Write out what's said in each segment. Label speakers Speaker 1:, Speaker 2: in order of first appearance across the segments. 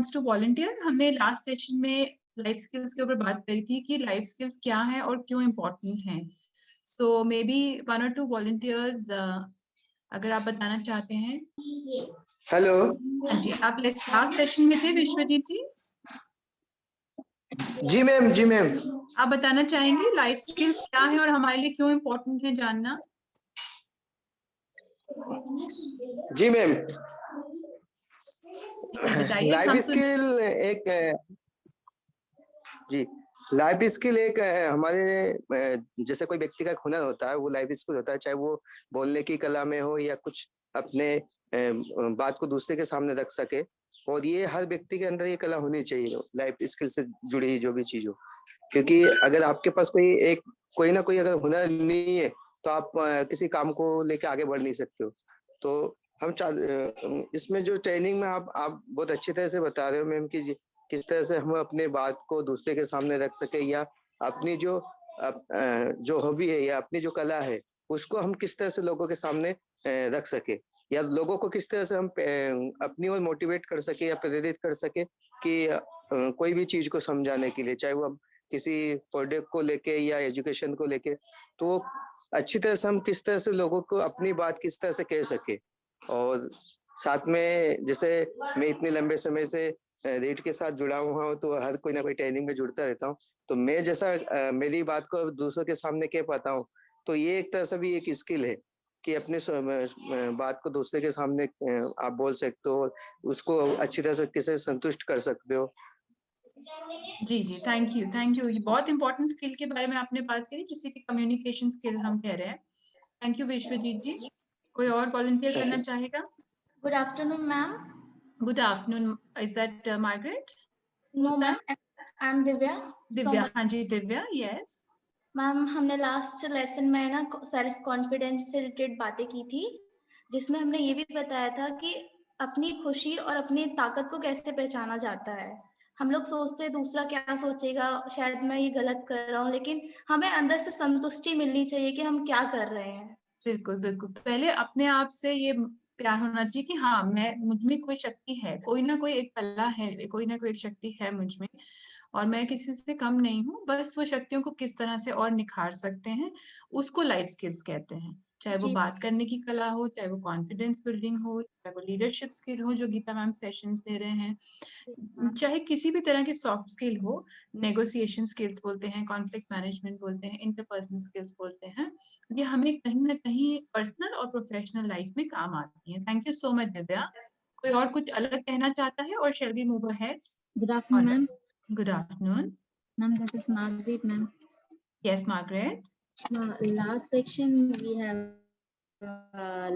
Speaker 1: wants to volunteer? हमने last session में life skills के ऊपर बात करी थी कि लाइफ स्किल्स क्या है और क्यों इम्पोर्टेंट हैं. सो मे बी 1 or 2 वॉलंटियर्स अगर आप बताना चाहते हैं.
Speaker 2: हेलो.
Speaker 1: हाँ जी, आप लास्ट सेशन में थे विश्वजीत जी.
Speaker 2: जी मैम, जी मैम.
Speaker 1: आप बताना चाहेंगे लाइफ स्किल्स क्या है और हमारे लिए क्यों इम्पोर्टेंट है जानना.
Speaker 2: जी मैम.
Speaker 1: बताइए.
Speaker 2: लाइफ
Speaker 1: हम
Speaker 2: स्किल एक जी लाइफ स्किल एक हमारे जैसे कोई व्यक्ति का एक हुनर होता है, वो लाइफ स्किल होता है, चाहे वो बोलने की कला में हो या कुछ अपने बात को दूसरे के सामने रख सके. और ये हर व्यक्ति के अंदर ये कला होनी चाहिए, लाइफ स्किल से जुड़ी जो भी चीज हो. क्योंकि अगर आपके पास कोई ना कोई अगर हुनर नहीं है तो आप किसी काम को लेके आगे बढ़ नहीं सकते हो. तो इसमें जो ट्रेनिंग में आप बहुत अच्छी तरह से बता रहे हो मैम कि किस तरह से हम अपने बात को दूसरे के सामने रख सके, या अपनी जो हॉबी है या अपनी जो कला है उसको हम किस तरह से लोगों के सामने रख सके, या लोगों को किस तरह से हम अपनी ओर मोटिवेट कर सके या प्रेरित कर सके कि कोई भी चीज को समझाने के लिए, चाहे वो किसी प्रोडक्ट को लेके या एजुकेशन को लेके, तो अच्छी तरह से हम किस तरह से लोगों को अपनी बात किस तरह से कह सके. और साथ में जैसे मैं इतने लंबे समय से रीड के साथ जुड़ा हुआ हूँ, तो हर कोई ना कोई ट्रेनिंग में जुड़ता रहता हूँ. तो मैं जैसा मेरी बात को दूसरों के सामने कह पाता हूँ, तो ये एक तरह से भी एक स्किल है कि अपने बात को दूसरे के सामने आप बोल सकते हो, उसको अच्छी तरह से किसे संतुष्ट कर सकते हो.
Speaker 1: जी जी, थैंक यू. ये बहुत इंपॉर्टेंट स्किल के बारे में आपने बात करी, जिसे कि कम्युनिकेशन स्किल हम कह रहे हैं. थैंक यू विश्वजीत जी. कोई और वॉलंटियर करना चाहेगा?
Speaker 3: Good afternoon, ma'am.
Speaker 1: Good afternoon. Is that Margaret?
Speaker 3: No, ma'am. I'm Divya.
Speaker 1: Divya. हाँ जी दिव्या. यस
Speaker 3: मैम, हमने लास्ट लेसन में ना सेल्फ कॉन्फिडेंस से रिलेटेड बातें की थी, जिसमें हमने ये भी बताया था कि अपनी खुशी और अपनी ताकत को कैसे पहचाना जाता है. हम लोग सोचते हैं दूसरा क्या सोचेगा, शायद मैं ये गलत कर रहा हूँ, लेकिन हमें अंदर से संतुष्टि मिलनी चाहिए कि हम क्या कर रहे हैं.
Speaker 1: बिल्कुल बिल्कुल. पहले अपने आप से ये प्यार होना चाहिए कि हाँ, मैं मुझ में कोई शक्ति है, कोई ना कोई एक कला है, कोई ना कोई एक शक्ति है मुझ में, और मैं किसी से कम नहीं हूँ. बस वो शक्तियों को किस तरह से और निखार सकते हैं, उसको लाइफ स्किल्स कहते हैं. चाहे वो
Speaker 3: जी.
Speaker 1: बात करने की कला हो, चाहे वो कॉन्फिडेंस बिल्डिंग हो, चाहे वो लीडरशिप स्किल हो जो गीता मैम सेशंस दे रहे हैं, चाहे किसी भी तरह की सॉफ्ट स्किल हो, नेगोशिएशन स्किल्स बोलते हैं, कॉन्फ्लिक्ट मैनेजमेंट बोलते हैं, इंटरपर्सनल स्किल्स बोलते हैं. ये हमें कहीं ना कहीं पर्सनल और प्रोफेशनल लाइफ में काम आती है. Thank you so much Divya. कोई और कुछ अलग कहना चाहता है और shall we move ahead?
Speaker 4: Good afternoon, ma'am.
Speaker 1: Good afternoon.
Speaker 4: Ma'am, this is Margaret, ma'am.
Speaker 1: Yes Margaret.
Speaker 4: Last section we have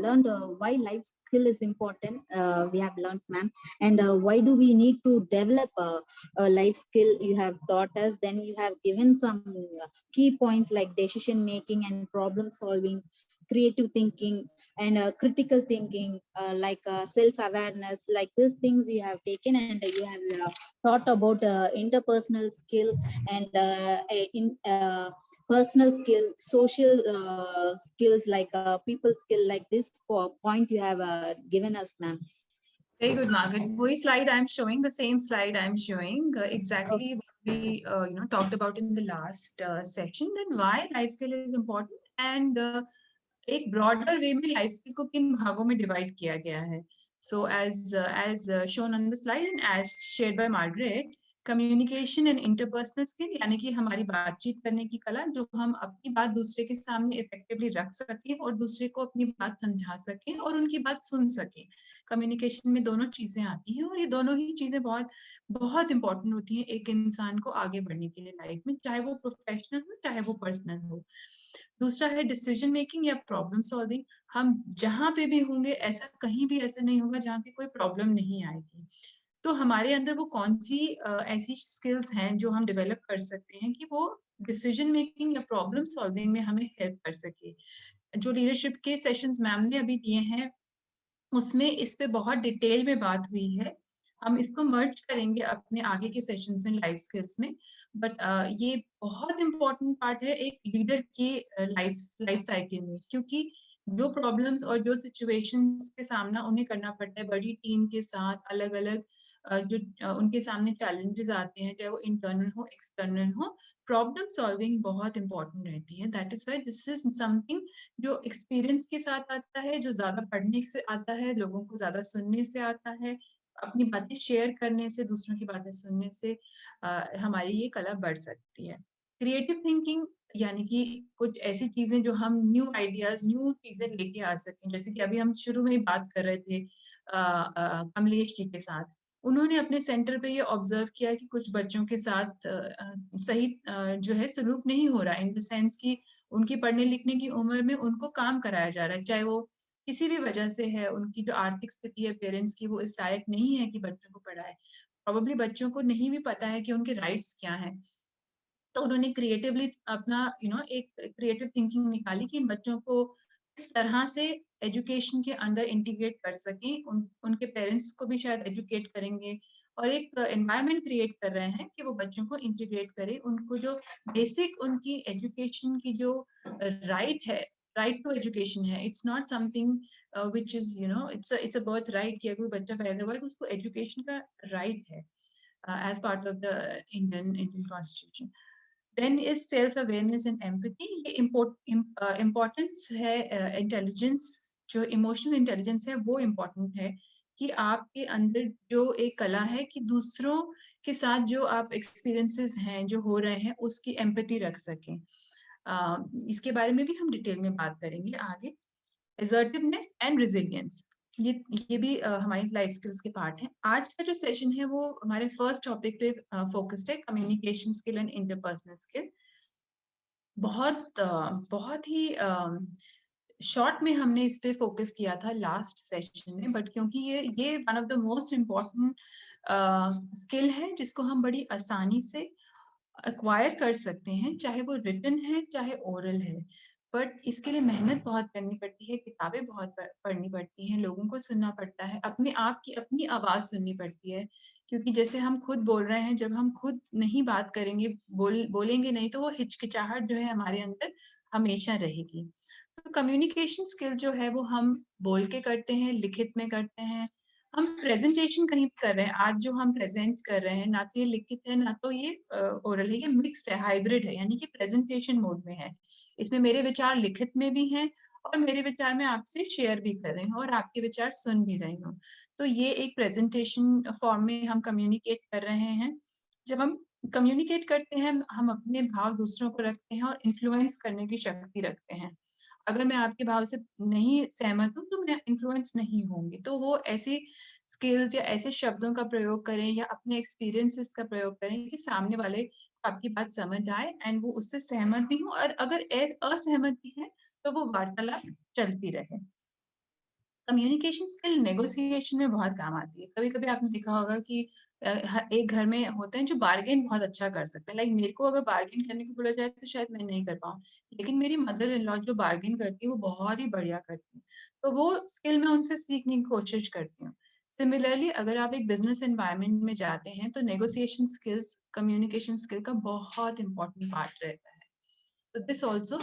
Speaker 4: learned why life skill is important. We have learned, ma'am, and why do we need to develop a life skill? You have taught us. Then you have given some key points like decision making and problem solving, creative thinking, and critical thinking, like self awareness. Like these things you have taken, and you have thought about interpersonal skill and personal skill, social skills, like people skill. Like this point you have given us, ma'am.
Speaker 1: Very good, Margaret. वही slide I'm showing, the same slide I'm showing, exactly what we talked about in the last section. Then why life skill is important, and एक broader way में life skill को किन भागों में divide किया गया है. So as shown on the slide and as shared by Margaret, communication and interpersonal skill यानी कि हमारी बातचीत करने की कला, जो हम अपनी बात दूसरे के सामने इफेक्टिवली रख सकें और दूसरे को अपनी बात समझा सकें और उनकी बात सुन सकें. कम्युनिकेशन में दोनों चीजें आती हैं और ये दोनों ही चीजें बहुत बहुत इंपॉर्टेंट होती हैं एक इंसान को आगे बढ़ने के लिए लाइफ में, चाहे वो प्रोफेशनल हो चाहे वो पर्सनल हो. दूसरा है डिसीजन मेकिंग या प्रॉब्लम सॉल्विंग. हम जहां पे भी होंगे, ऐसा कहीं भी ऐसा नहीं होगा जहाँ पे कोई प्रॉब्लम नहीं आएगी. तो हमारे अंदर वो कौन सी ऐसी स्किल्स हैं जो हम डेवलप कर सकते हैं कि वो डिसीजन मेकिंग या प्रॉब्लम सॉल्विंग में हमें हेल्प कर सके. जो लीडरशिप के सेशंस मैम ने अभी दिए हैं, उसमें इस पे बहुत डिटेल में बात हुई है. हम इसको मर्ज करेंगे अपने आगे के सेशंस में लाइफ स्किल्स में. बट ये बहुत इंपॉर्टेंट पार्ट है एक लीडर की लाइफ साइकिल में, क्योंकि जो प्रॉब्लम्स और जो सिचुएशंस के सामना उन्हें करना पड़ता है बड़ी टीम के साथ, अलग अलग जो उनके सामने चैलेंजेस आते हैं, चाहे वो इंटरनल हो एक्सटर्नल हो, प्रॉब्लम सॉल्विंग बहुत इंपॉर्टेंट रहती है। That is why this is something जो एक्सपीरियंस के साथ आता है, जो ज्यादा पढ़ने से आता है, लोगों को ज्यादा सुनने से आता है, अपनी बातें शेयर करने से, दूसरों की बातें सुनने से हमारी ये कला बढ़ सकती है। क्रिएटिव थिंकिंग यानी कि कुछ ऐसी चीजें जो हम न्यू आइडियाज, न्यू चीजें लेके आ सकें, जैसे कि अभी हम शुरू में ही बात कर रहे थे कमलेश जी के साथ। उन्होंने अपने सेंटर पे ये ऑब्जर्व किया कि कुछ बच्चों के साथ सही जो है सलूक नहीं हो रहा है, इन द सेंस कि उनकी पढ़ने लिखने की उम्र में उनको काम कराया जा रहा है, चाहे वो किसी भी वजह से है, उनकी जो आर्थिक स्थिति है पेरेंट्स की वो इस लायक नहीं है कि बच्चों को पढ़ाए। प्रोबेबली बच्चों को नहीं भी पता है कि उनके राइट्स क्या हैं। तो उन्होंने क्रिएटिवली अपना एक क्रिएटिव थिंकिंग निकाली कि इन बच्चों को किस तरह से एजुकेशन के अंदर इंटीग्रेट कर सकें, उनके पेरेंट्स को भी शायद एजुकेट करेंगे, और एक एनवायरनमेंट क्रिएट कर रहे हैं कि वो बच्चों को इंटीग्रेट करें, उनको जो बेसिक उनकी एजुकेशन की जो राइट है, राइट टू एजुकेशन है, it's not something which is it's a birth right कि अगर बच्चा पैदा हुआ है तो उसको एजुकेशन का राइट है as part of the Indian constitution. Then is self awareness and empathy. ये इम्पोर्टेंस है इंटेलिजेंस, जो इमोशनल इंटेलिजेंस है वो इम्पोर्टेंट है कि आपके अंदर जो एक कला है कि दूसरों के साथ जो आप एक्सपीरियंसेस हैं जो हो रहे हैं उसकी एम्पैथी रख सकें। इसके बारे में भी हम डिटेल में बात करेंगे आगे। असर्टिवनेस एंड रेजिलियंस, ये भी हमारी लाइफ स्किल्स के पार्ट हैं। आज का जो सेशन है वो हमारे फर्स्ट टॉपिक पे फोकस्ड है, communication skill and interpersonal skill. बहुत ही शॉर्ट में हमने इस पे फोकस किया था लास्ट सेशन में, बट क्योंकि ये one of the most important skill है जिसको हम बड़ी आसानी से एक्वायर कर सकते हैं, चाहे वो रिटन है चाहे ओरल है, बट इसके लिए मेहनत बहुत करनी पड़ती है, किताबें बहुत पढ़नी पड़ती हैं, लोगों को सुनना पड़ता है, अपने आप की अपनी आवाज सुननी पड़ती है, क्योंकि जैसे हम खुद बोल रहे हैं, जब हम खुद नहीं बात करेंगे, बोलेंगे नहीं, तो वो हिचकिचाहट जो है हमारे अंदर हमेशा रहेगी। तो कम्युनिकेशन स्किल जो है वो हम बोल के करते हैं, लिखित में करते हैं, हम प्रेजेंटेशन कहीं भी कर रहे हैं, आज जो हम प्रेजेंट कर रहे हैं ना तो ये लिखित है ना तो ये ओरल है, ये मिक्स्ड है, हाइब्रिड है, यानी कि प्रेजेंटेशन मोड में है। इसमें मेरे विचार लिखित में भी हैं और मेरे विचार मैं आपसे शेयर भी कर रही हूँ और आपके विचार सुन भी रही हूँ। तो ये एक प्रेजेंटेशन फॉर्म में हम कम्युनिकेट कर रहे हैं। जब हम कम्युनिकेट करते हैं हम अपने भाव दूसरों को रखते हैं और इन्फ्लुएंस करने की शक्ति रखते हैं। अगर मैं आपके भाव से नहीं सहमत हूँ तो मैं इन्फ्लुएंस नहीं होंगी। तो वो ऐसी स्किल्स या ऐसे शब्दों का प्रयोग करें या अपने एक्सपीरियंसेस का प्रयोग करें कि सामने वाले को आपकी बात समझ आए एंड वो उससे सहमत भी हो, और अगर असहमत भी है तो वो वार्तालाप चलती रहे। कम्युनिकेशन स्किल नेगोशिएशन में बहुत काम आती है। कभी-कभी आपने देखा होगा कि एक घर में होते हैं जो बार्गेन बहुत अच्छा कर सकते हैं। लाइक मेरे को अगर बार्गेन करने को बोला जाए तो शायद मैं नहीं कर पाऊँ। लेकिन मेरी मदर इन लॉ जो बार्गेन करती है वो बहुत ही बढ़िया करती है। तो वो स्किल मैं उनसे सीखने की कोशिश करती हूँ। सिमिलरली अगर आप एक बिज़नेस एनवायरनमेंट में जाते हैं तो नेगोशिएशन स्किल्स, कम्युनिकेशन स्किल का बहुत इम्पोर्टेंट पार्ट रहता है। So this also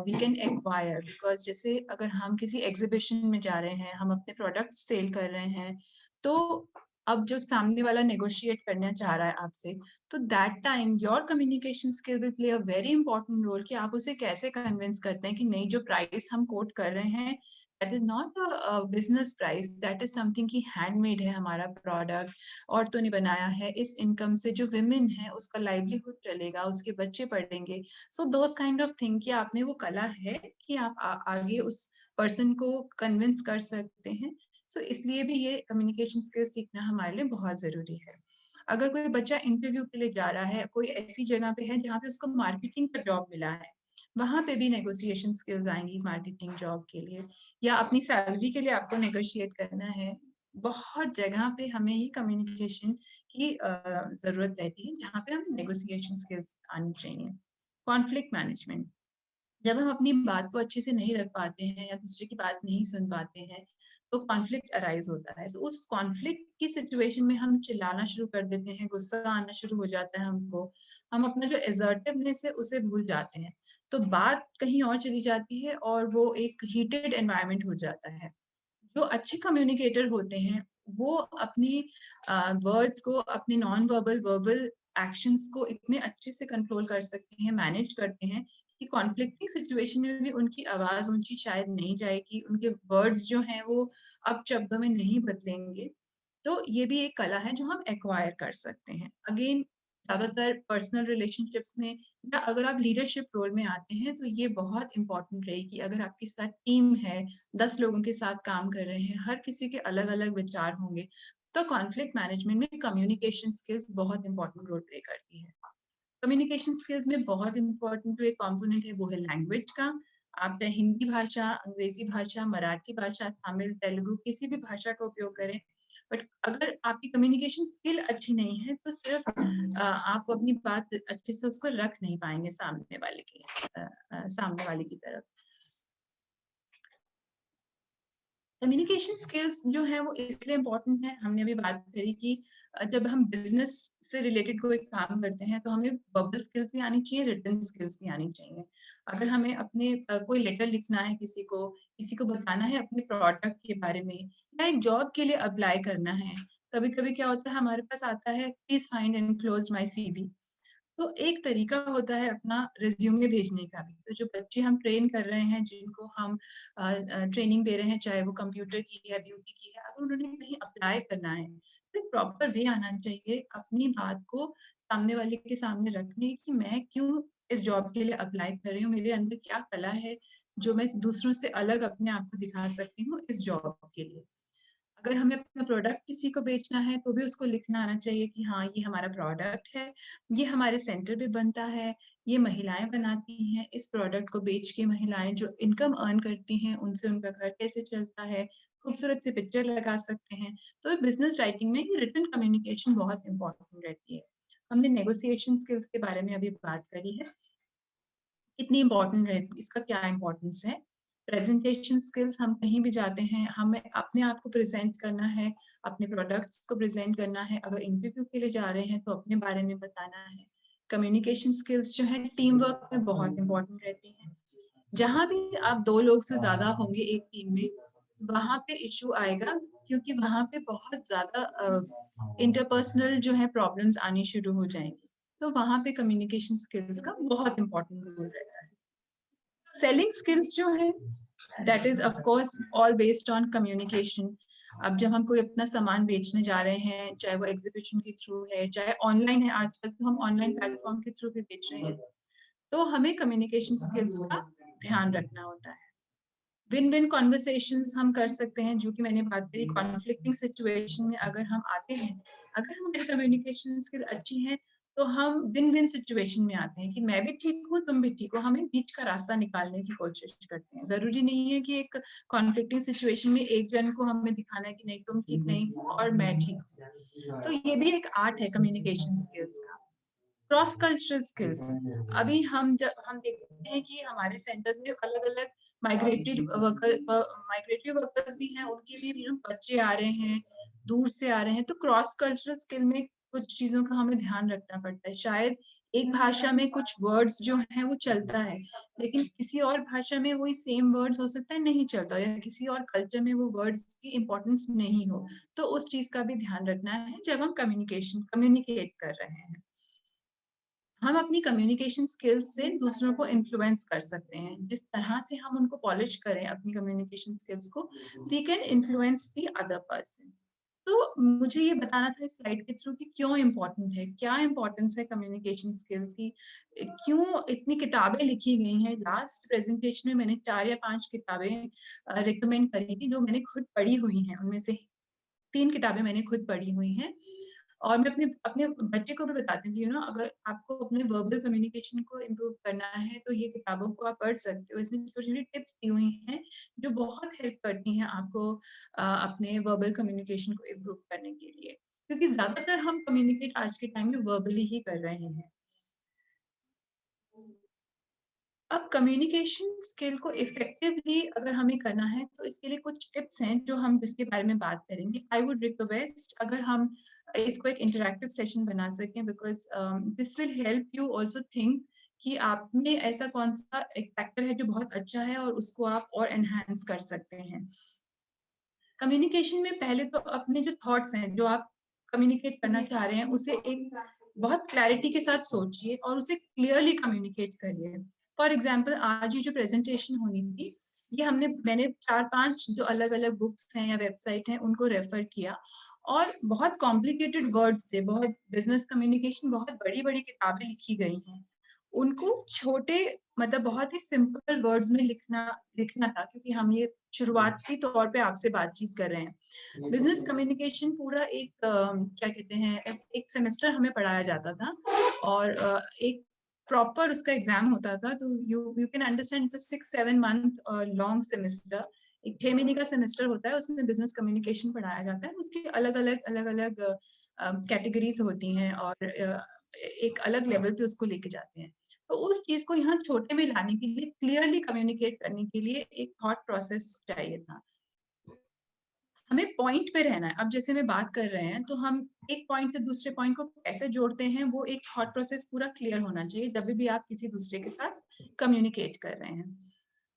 Speaker 1: we can acquire, because जैसे अगर हम किसी एग्जीबिशन में जा रहे हैं, हम अपने प्रोडक्ट सेल कर रहे हैं, तो अब जब सामने वाला नेगोशिएट करना चाह रहा है आपसे, तो that time your communication skill will play a very important role कि आप उसे कैसे कन्विंस करते हैं कि नहीं, जो प्राइस हम कोट कर रहे हैं that is not a business price, that is something की हैंडमेड है हमारा प्रोडक्ट, औरतों ने बनाया है, इस इनकम से जो विमेन है उसका लाइवलीहुड चलेगा, उसके बच्चे पढ़ेंगे। सो दोस काइंड ऑफ थिंग कि आपने वो कला है कि आप आगे उस पर्सन को कन्विंस कर सकते हैं। सो इसलिए भी ये कम्युनिकेशन स्किल सीखना हमारे लिए बहुत ज़रूरी है। अगर कोई बच्चा इंटरव्यू के लिए जा रहा है, कोई ऐसी जगह पे है जहाँ पे उसको मार्केटिंग का जॉब मिला है, वहाँ पे भी नेगोशिएशन स्किल्स आएंगी मार्केटिंग जॉब के लिए, या अपनी सैलरी के लिए आपको नेगोशिएट करना है। बहुत जगह पे हमें ही कम्युनिकेशन की ज़रूरत रहती है जहाँ पे हमें नेगोशिएशन स्किल्स आनी चाहिए। कॉन्फ्लिक्ट मैनेजमेंट, जब हम अपनी बात को अच्छे से नहीं रख पाते हैं या दूसरे की बात नहीं सुन पाते हैं तो कॉन्फ्लिक्ट अराइज होता है। तो उस कॉन्फ्लिक्ट की सिचुएशन में हम चिल्लाना शुरू कर देते हैं, गुस्सा आना शुरू हो जाता है हमको, हम अपना जो असर्टिवनेस है उसे भूल जाते हैं, तो बात कहीं और चली जाती है और वो एक हीटेड एनवायरनमेंट हो जाता है। जो अच्छे कम्युनिकेटर होते हैं वो अपनी वर्ड्स को, अपने नॉन वर्बल वर्बल एक्शंस को इतने अच्छे से कंट्रोल कर सकते हैं, मैनेज करते हैं कि कॉन्फ्लिक्टिंग सिचुएशन में भी उनकी आवाज ऊंची शायद नहीं जाएगी, उनके वर्ड्स जो हैं वो अब शब्दों में नहीं बदलेंगे। तो ये भी एक कला है जो हम एक्वायर कर सकते हैं। अगेन, ज्यादातर पर्सनल रिलेशनशिप्स में या अगर आप लीडरशिप रोल में आते हैं तो ये बहुत इंपॉर्टेंट रहेगी। अगर आपके साथ टीम है, 10 लोगों के साथ काम कर रहे हैं, हर किसी के अलग अलग विचार होंगे, तो कॉन्फ्लिक्ट मैनेजमेंट में कम्युनिकेशन स्किल्स बहुत इंपॉर्टेंट रोल प्ले करती है। कम्युनिकेशन स्किल्स में बहुत इंपॉर्टेंट जो एक कंपोनेंट है वो है लैंग्वेज का। आप चाहे हिंदी भाषा, अंग्रेजी भाषा, मराठी भाषा, तमिल, तेलुगु, किसी भी भाषा का उपयोग करें, बट अगर आपकी कम्युनिकेशन स्किल अच्छी नहीं है तो सिर्फ आप अपनी बात अच्छे से उसको रख नहीं पाएंगे सामने वाले की तरफ। कम्युनिकेशन स्किल्स जो है वो इसलिए इम्पोर्टेंट है, हमने अभी बात करी कि जब हम बिजनेस से रिलेटेड कोई काम करते हैं तो हमें वर्बल स्किल्स भी आनी चाहिए, रिटन स्किल्स भी आनी चाहिए। अगर हमें अपने कोई लेटर लिखना है, किसी को बताना है अपने प्रोडक्ट के बारे में, या एक जॉब के लिए अप्लाई करना है, कभी कभी क्या होता है हमारे पास आता है please find and close my CV। तो एक तरीका होता है अपना रिज्यूमे भेजने का भी। तो जो बच्चे हम ट्रेन कर रहे हैं, जिनको हम ट्रेनिंग दे रहे हैं, चाहे वो कंप्यूटर की है, ब्यूटी की है, अगर उन्होंने कहीं अप्लाई करना है तो एक प्रॉपर वे आना चाहिए अपनी बात को सामने वाले के सामने रखने की, मैं क्यों इस जॉब के लिए अप्लाई कर रही हूँ, मेरे अंदर क्या कला है जो मैं दूसरों से अलग अपने आप को दिखा सकती हूँ इस जॉब के लिए। अगर हमें अपना प्रोडक्ट किसी को बेचना है तो भी उसको लिखना आना चाहिए कि हाँ ये हमारा प्रोडक्ट है, ये हमारे सेंटर पे बनता है, ये महिलाएं बनाती हैं, इस प्रोडक्ट को बेच के महिलाएं जो इनकम अर्न करती हैं उनसे उनका घर कैसे चलता है, खूबसूरत से पिक्चर लगा सकते हैं। तो बिजनेस राइटिंग में ये रिटन कम्युनिकेशन बहुत इंपॉर्टेंट रहती है। हमने नेगोशिएशन स्किल्स के बारे में अभी बात करी है, कितनी इंपॉर्टेंट रहती, इसका क्या इंपॉर्टेंस है। प्रेजेंटेशन स्किल्स, हम कहीं भी जाते हैं, हमें अपने आप को प्रेजेंट करना है, अपने प्रोडक्ट्स को प्रेजेंट करना है, अगर इंटरव्यू के लिए जा रहे हैं तो अपने बारे में बताना है। कम्युनिकेशन स्किल्स जो है टीम वर्क में बहुत इंपॉर्टेंट रहती हैं। जहां भी आप 2 लोग से ज्यादा होंगे एक टीम में, वहां पे इशू आएगा, क्योंकि वहां पे बहुत ज्यादा इंटरपर्सनल जो है प्रॉब्लम्स आनी शुरू हो जाएंगी। तो वहां पे कम्युनिकेशन स्किल्स का बहुत इंपॉर्टेंट रोल रहता है। सेलिंग स्किल्स जो है that is of course all based on communication. अब जब हम कोई अपना सामान बेचने जा रहे हैं, चाहे वो एग्जीबिशन के थ्रू है, चाहे ऑनलाइन है, आजकल तो हम ऑनलाइन प्लेटफॉर्म के थ्रू भी बेच रहे हैं, तो हमें कम्युनिकेशन स्किल्स का ध्यान रखना होता है। विन विन कॉन्वर्सेशंस हम कर सकते हैं, जो कि मैंने बात करी। कॉन्फ्लिक्टिंग सिचुएशन में अगर हम आते हैं, अगर हमारी कम्युनिकेशन स्किल अच्छी है तो हम विन विन सिचुएशन में आते हैं कि मैं भी ठीक हूँ, तुम भी ठीक हो, हमें बीच का रास्ता निकालने की कोशिश करते हैं। जरूरी नहीं है कि एक कॉन्फ्लिक्टिंग सिचुएशन में एक जन को हमें दिखाना है कि नहीं तुम ठीक नहीं हो और मैं ठीक हूँ। तो ये भी एक आर्ट है कम्युनिकेशन स्किल्स का। क्रॉस कल्चरल स्किल्स, अभी हम देखते हैं कि हमारे सेंटर्स में अलग अलग माइग्रेटरी वर्कर्स भी हैं, उनके भी बच्चे आ रहे हैं, दूर से आ रहे हैं। तो क्रॉस कल्चरल स्किल में कुछ चीजों का हमें ध्यान रखना पड़ता है। शायद एक भाषा में कुछ वर्ड्स जो हैं वो चलता है, लेकिन किसी और भाषा में वही सेम वर्ड्स हो सकता है नहीं चलता, या किसी और कल्चर में वो वर्ड्स की इंपॉर्टेंस नहीं हो। तो उस चीज का भी ध्यान रखना है जब हम कम्युनिकेट कर रहे हैं। हम अपनी कम्युनिकेशन स्किल्स से दूसरों को इन्फ्लुएंस कर सकते हैं। जिस तरह से हम उनको पॉलिश करें अपनी कम्युनिकेशन स्किल्स को, we can influence the other person. तो मुझे ये बताना था इस स्लाइड के थ्रू कि क्यों इम्पोर्टेंट है, क्या इम्पोर्टेंस है कम्युनिकेशन स्किल्स की, क्यों इतनी किताबें लिखी गई हैं। लास्ट प्रेजेंटेशन में मैंने 4 या 5 किताबें रिकमेंड करी थी जो मैंने खुद पढ़ी हुई हैं। उनमें से 3 किताबें मैंने खुद पढ़ी हुई हैं, और मैं अपने अपने बच्चे को भी बताती हूँ कि अगर आपको अपने वर्बल कम्युनिकेशन को इम्प्रूव करना है तो ये किताबों को आप पढ़ सकते हो। इसमें छोटी-छोटी टिप्स दी हुई हैं जो बहुत हेल्प करती हैं आपको अपने वर्बल कम्युनिकेशन को इम्प्रूव करने के लिए, क्योंकि ज़्यादातर हम कम्युनिकेट आज के टाइम में वर्बली ही कर रहे हैं। अब कम्युनिकेशन स्किल को इफेक्टिवली अगर हमें करना है तो इसके लिए कुछ टिप्स हैं जो हम जिसके बारे में बात करेंगे। आई वुड रिक्वेस्ट अगर हम इसको एक इंटरैक्टिव सेशन बना सकें, because this will help you also think कि आप में ऐसा कौन सा एक फैक्टर है जो बहुत अच्छा है और उसको आप और एनहांस कर सकते हैं। कम्युनिकेशन में पहले तो अपने जो थॉट्स हैं, जो आप कम्युनिकेट करना चाह रहे हैं, उसे एक बहुत क्लैरिटी के साथ सोचिए और उसे क्लियरली कम्युनिकेट करिए। फॉर एग्जाम्पल आज ये जो प्रेजेंटेशन होनी थी, ये मैंने 4-5 जो अलग-अलग बुक्स हैं या वेबसाइट हैं, उनको रेफर किया और बहुत कॉम्प्लिकेटेड वर्ड्स थे, बहुत बिज़नेस कम्युनिकेशन बहुत बड़ी-बड़ी किताबें लिखी गई हैं। उनको छोटे मतलब बहुत ही सिंपल वर्ड्स में लिखना था, क्योंकि हम ये शुरुआती तौर पे आपसे बातचीत कर रहे हैं। बिज़नेस कम्युनिकेशन पूरा एक क्या कहते हैं, एक सेमेस्टर हमें पढ़ाया जाता था और एक प्रॉपर उसका एग्ज़ाम होता था, तो you can understand it's a 6-7 month long semester. एक 6 महीने का सेमेस्टर होता है, उसमें बिज़नेस कम्युनिकेशन पढ़ाया जाता है। उसकी अलग-अलग कैटेगरीज़ होती हैं और एक अलग लेवल पे उसको लेके जाते हैं। तो उस चीज़ को यहाँ छोटे में लाने के लिए, क्लियरली कम्युनिकेट करने के लिए एक थॉट प्रोसेस चाहिए था। हमें पॉइंट पे रहना है। अब जैसे मैं बात कर रहे हैं, तो हम एक पॉइंट से दूसरे पॉइंट को कैसे जोड़ते हैं, वो एक थॉट प्रोसेस पूरा क्लियर होना चाहिए जब भी आप किसी दूसरे के साथ कम्युनिकेट कर रहे हैं।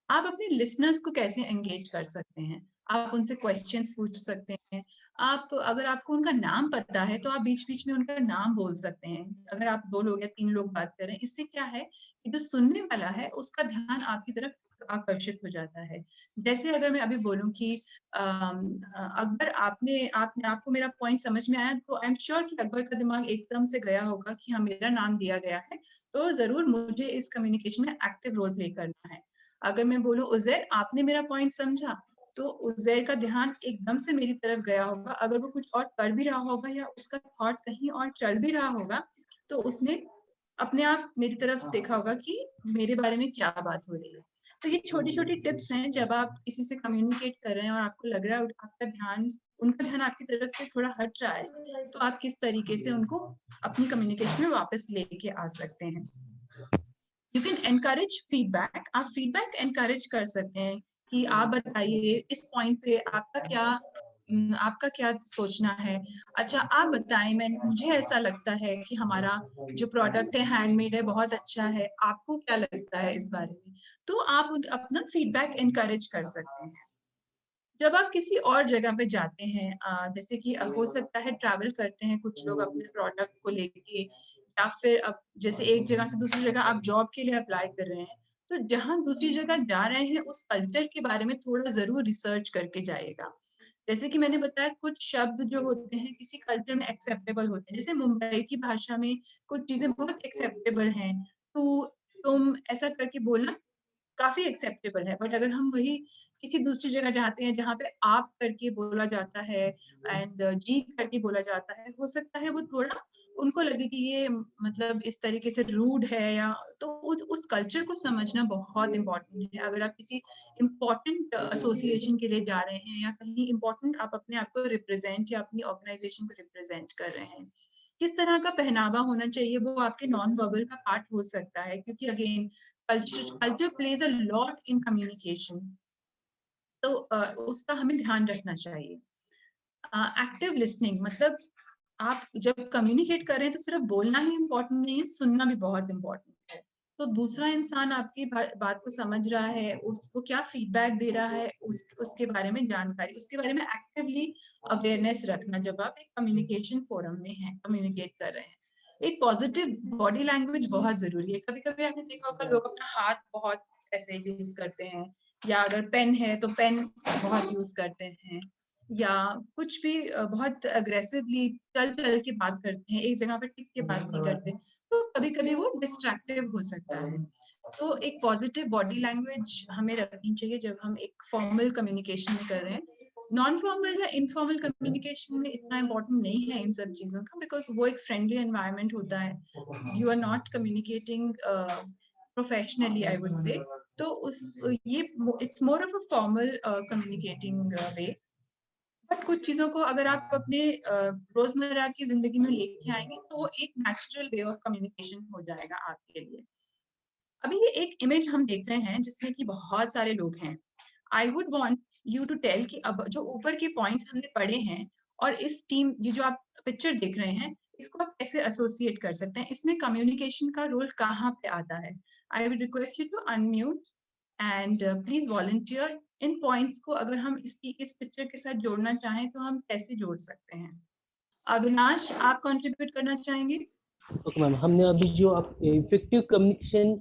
Speaker 1: आप अपने लिसनर्स को कैसे एंगेज कर सकते हैं? आप उनसे क्वेश्चंस पूछ सकते हैं। आप अगर आपको उनका नाम पता है, तो आप बीच-बीच में उनका नाम बोल सकते हैं। अगर आप 2 लोग या 3 लोग बात कर रहे हैं, इससे क्या है कि जो सुनने वाला है, उसका ध्यान आपकी तरफ आकर्षित हो जाता है। जैसे अगर मैं अभी बोलूँ कि अकबर आपको मेरा पॉइंट समझ में आया, तो आई एम श्योर कि अकबर का दिमाग एकदम से गया होगा कि हाँ, मेरा नाम दिया गया है, तो ज़रूर मुझे इस कम्युनिकेशन में एक्टिव रोल प्ले करना है। अगर मैं बोलूँ उज़ैर आपने मेरा पॉइंट समझा, तो उज़ैर का ध्यान एकदम से मेरी तरफ गया होगा। अगर वो कुछ और कर भी रहा होगा या उसका थॉट कहीं और चल भी रहा होगा, तो उसने अपने आप मेरी तरफ देखा होगा कि मेरे बारे में क्या बात हो रही है। तो ये छोटी-छोटी टिप्स हैं, जब आप किसी से कम्युनिकेट कर रहे हैं और आपको लग रहा है उनका ध्यान आपकी तरफ से थोड़ा हट रहा है, तो आप किस तरीके से उनको अपनी कम्युनिकेशन में वापस लेके आ सकते हैं। You can encourage feedback. आप फीडबैक एनकरेज कर सकते हैं कि आप बताइए इस पॉइंट पे आपका क्या सोचना है। अच्छा आप बताएं, मुझे ऐसा लगता है कि हमारा जो प्रोडक्ट है हैंडमेड है, बहुत अच्छा है, आपको क्या लगता है इस बारे में। तो आप अपना फीडबैक एनकरेज कर सकते हैं। जब आप किसी और जगह पे जाते हैं, जैसे कि हो सकता है ट्रैवल करते हैं कुछ लोग अपने प्रोडक्ट को लेके, या फिर अब जैसे एक जगह से दूसरी जगह आप जॉब के लिए अप्लाई कर रहे हैं, तो जहाँ दूसरी जगह जा रहे हैं उस कल्चर के बारे में थोड़ा ज़रूर रिसर्च करके जाइएगा। जैसे कि मैंने बताया कुछ शब्द जो होते हैं किसी कल्चर में एक्सेप्टेबल होते हैं। जैसे मुंबई की भाषा में कुछ चीज़ें बहुत एक्सेप्टेबल हैं। तू, तुम ऐसा करके बोलना काफ़ी एक्सेप्टेबल है। बट अगर हम वही किसी दूसरी जगह जाते हैं जहाँ पे आप करके बोला जाता है एंड जी करके बोला जाता है, हो सकता है वो थोड़ा उनको लगे कि ये मतलब इस तरीके से रूड है, या तो उस कल्चर को समझना बहुत इम्पोर्टेंट है। अगर आप किसी इम्पोर्टेंट एसोसिएशन के लिए जा रहे हैं या कहीं इम्पोर्टेंट आप अपने आप को रिप्रेजेंट या अपनी ऑर्गेनाइजेशन को रिप्रेजेंट कर रहे हैं, किस तरह का पहनावा होना चाहिए वो आपके नॉन वर्बल का पार्ट हो सकता है, क्योंकि again culture plays a lot in communication, तो उसका हमें ध्यान रखना चाहिए। एक्टिव लिसनिंग मतलब आप जब कम्युनिकेट कर रहे हैं तो सिर्फ बोलना ही इम्पोर्टेंट नहीं है, सुनना भी बहुत इम्पोर्टेंट है। तो दूसरा इंसान आपकी बात को समझ रहा है, उसको क्या फीडबैक दे रहा है, उसके बारे में जानकारी, उसके बारे में एक्टिवली अवेयरनेस रखना जब आप एक कम्युनिकेशन फोरम में हैं, कम्युनिकेट कर रहे हैं। एक पॉजिटिव बॉडी लैंग्वेज बहुत ज़रूरी है। कभी-कभी आपने देखा होगा लोग अपना हाथ बहुत ऐसे यूज़ करते हैं, या अगर पेन है तो पेन बहुत यूज़ करते हैं, या कुछ भी बहुत अग्रेसिवली चल-चल के बात करते हैं, एक जगह पे टिक के बात नहीं करते। तो कभी-कभी वो डिस्ट्रैक्टिव हो सकता है। तो एक पॉजिटिव बॉडी लैंग्वेज हमें रखनी चाहिए जब हम एक फॉर्मल कम्युनिकेशन में कर रहे हैं। नॉन फॉर्मल या इनफॉर्मल कम्युनिकेशन में इतना इम्पोर्टेंट नहीं है इन सब चीज़ों का, बिकॉज़ वो एक फ्रेंडली एनवायरनमेंट होता है। You are not communicating professionally I would say. तो ये it's more of a formal communicating way. But कुछ चीज़ों को अगर आप अपने रोज़मर्रा की ज़िंदगी में लेके आएँगे, तो वो एक नेचुरल वे ऑफ कम्युनिकेशन हो जाएगा आपके लिए। अभी ये एक इमेज हम देख रहे हैं जिसमें कि बहुत सारे लोग हैं। I would want you to tell कि अब जो ऊपर के पॉइंट्स हमने पढ़े हैं और इस टीम ये जो आप पिक्चर देख रहे हैं, इसको आप कैसे एसोसिएट कर सकते हैं? इसमें कम्युनिकेशन का रोल कहाँ पे आता है? I would request you to unmute. And please volunteer in points को अगर हम इस पिक्चर के साथ जोड़ना चाहें तो हम कैसे जोड़ सकते हैं? अविनाश, आप कंट्रीब्यूट करना चाहेंगे?
Speaker 5: ओके मैम, हमने अभी जो आप इफेक्टिव कम्युनिकेशन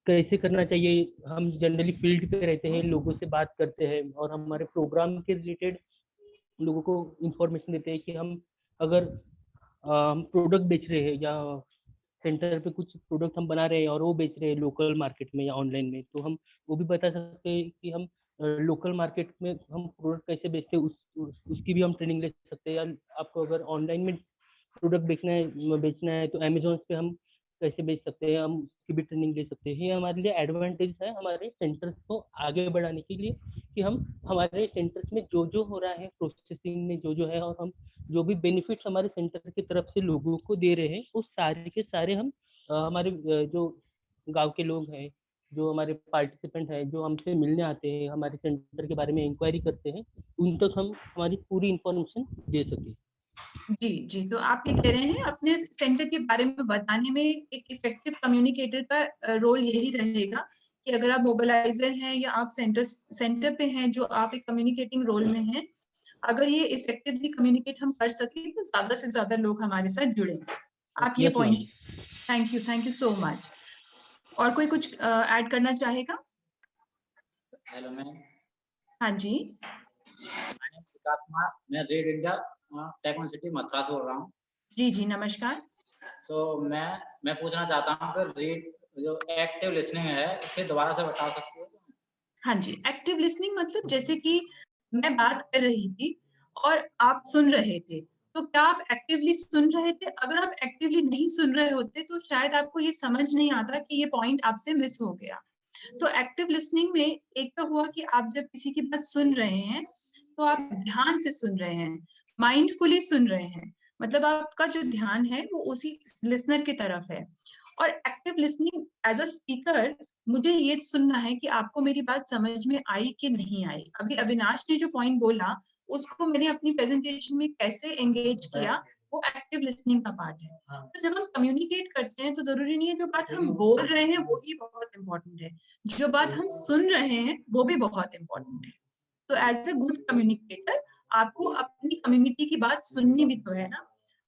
Speaker 5: कैसे करना चाहिए, हम जनरली फील्ड पे रहते हैं, लोगों से बात करते हैं और हमारे प्रोग्राम के रिलेटेड लोगों को इंफॉर्मेशन देते हैं कि हम अगर हम प्रोडक्ट बेच रहे हैं या सेंटर पे कुछ प्रोडक्ट हम बना रहे हैं और वो बेच रहे हैं लोकल मार्केट में या ऑनलाइन में, तो हम वो भी बता सकते हैं कि हम लोकल मार्केट में हम प्रोडक्ट कैसे बेचते हैं, उसकी भी हम ट्रेनिंग ले सकते हैं। या आपको अगर ऑनलाइन में प्रोडक्ट बेचना है तो अमेजोन पे हम कैसे बेच सकते हैं, हम उसकी भी ट्रेनिंग ले सकते हैं। ये हमारे लिए एडवांटेज है हमारे सेंटर्स को आगे बढ़ाने के लिए कि हम हमारे सेंटर्स में जो जो हो रहा है प्रोसेसिंग में जो जो है, और हम जो भी बेनिफिट्स हमारे सेंटर की तरफ से लोगों को दे रहे हैं, उस सारे के सारे हम हमारे जो गांव के लोग हैं, जो हमारे पार्टिसिपेंट हैं, जो हमसे मिलने आते हैं, हमारे सेंटर के बारे में इंक्वायरी करते हैं, उन तक हम हमारी पूरी इंफॉर्मेशन दे सकें।
Speaker 1: जी जी, तो आप ये कह रहे हैं अपने सेंटर के बारे में बताने में एक इफेक्टिव कम्युनिकेटर का रोल यही रहेगा कि अगर आप मोबिलाइजर हैं या आप सेंटर पे हैं जो आप एक कम्युनिकेटिंग रोल में हैं, अगर ये इफेक्टिवली कम्युनिकेट हम कर सके तो ज्यादा से ज्यादा लोग हमारे साथ जुड़े। आप ये
Speaker 5: Yes, ma'am.
Speaker 1: Point, thank you so much. और कोई कुछ ऐड करना चाहेगा?
Speaker 6: Hello ma'am.
Speaker 1: हाँ जी,
Speaker 6: माय नेम सिद्धार्थ कुमार, मैं red India techno city Madras से बोल रहा हूँ।
Speaker 1: जी जी, नमस्कार।
Speaker 6: तो मैं पूछना चाहता हूँ कि रीड जो एक्टिव लिसनिंग है इसे दोबारा से बता सकते हो?
Speaker 1: हाँ जी, एक्टिव लिसनिंग मतलब जैसे कि मैं बात कर रही थी और आप सुन रहे थे, तो क्या आप एक्टिवली सुन रहे थे? अगर आप एक्टिवली नहीं सुन रहे होते तो शायद आपको ये समझ नहीं आता कि ये पॉइंट आपसे मिस हो गया। तो एक्टिव लिसनिंग में एक तो हुआ कि आप जब किसी की बात सुन रहे हैं, तो आप ध्यान से सुन रहे हैं, माइंडफुली सुन रहे हैं, मतलब आपका जो ध्यान है वो उसी लिसनर की तरफ है। और active listening as a speaker, मुझे ये सुनना है कि आपको मेरी बात समझ में आई कि नहीं आई। अभी अविनाश ने जो पॉइंट बोला, उसको मैंने अपनी प्रेजेंटेशन में कैसे एंगेज किया, वो एक्टिव लिसनिंग का पार्ट है। तो जब हम कम्युनिकेट करते हैं तो जरूरी नहीं है जो बात हम बोल रहे हैं वो ही बहुत इंपॉर्टेंट है, जो बात हम सुन रहे हैं वो भी बहुत इंपॉर्टेंट है। तो एज ए गुड कम्युनिकेटर आपको अपनी कम्युनिटी की बात सुननी भी तो है ना।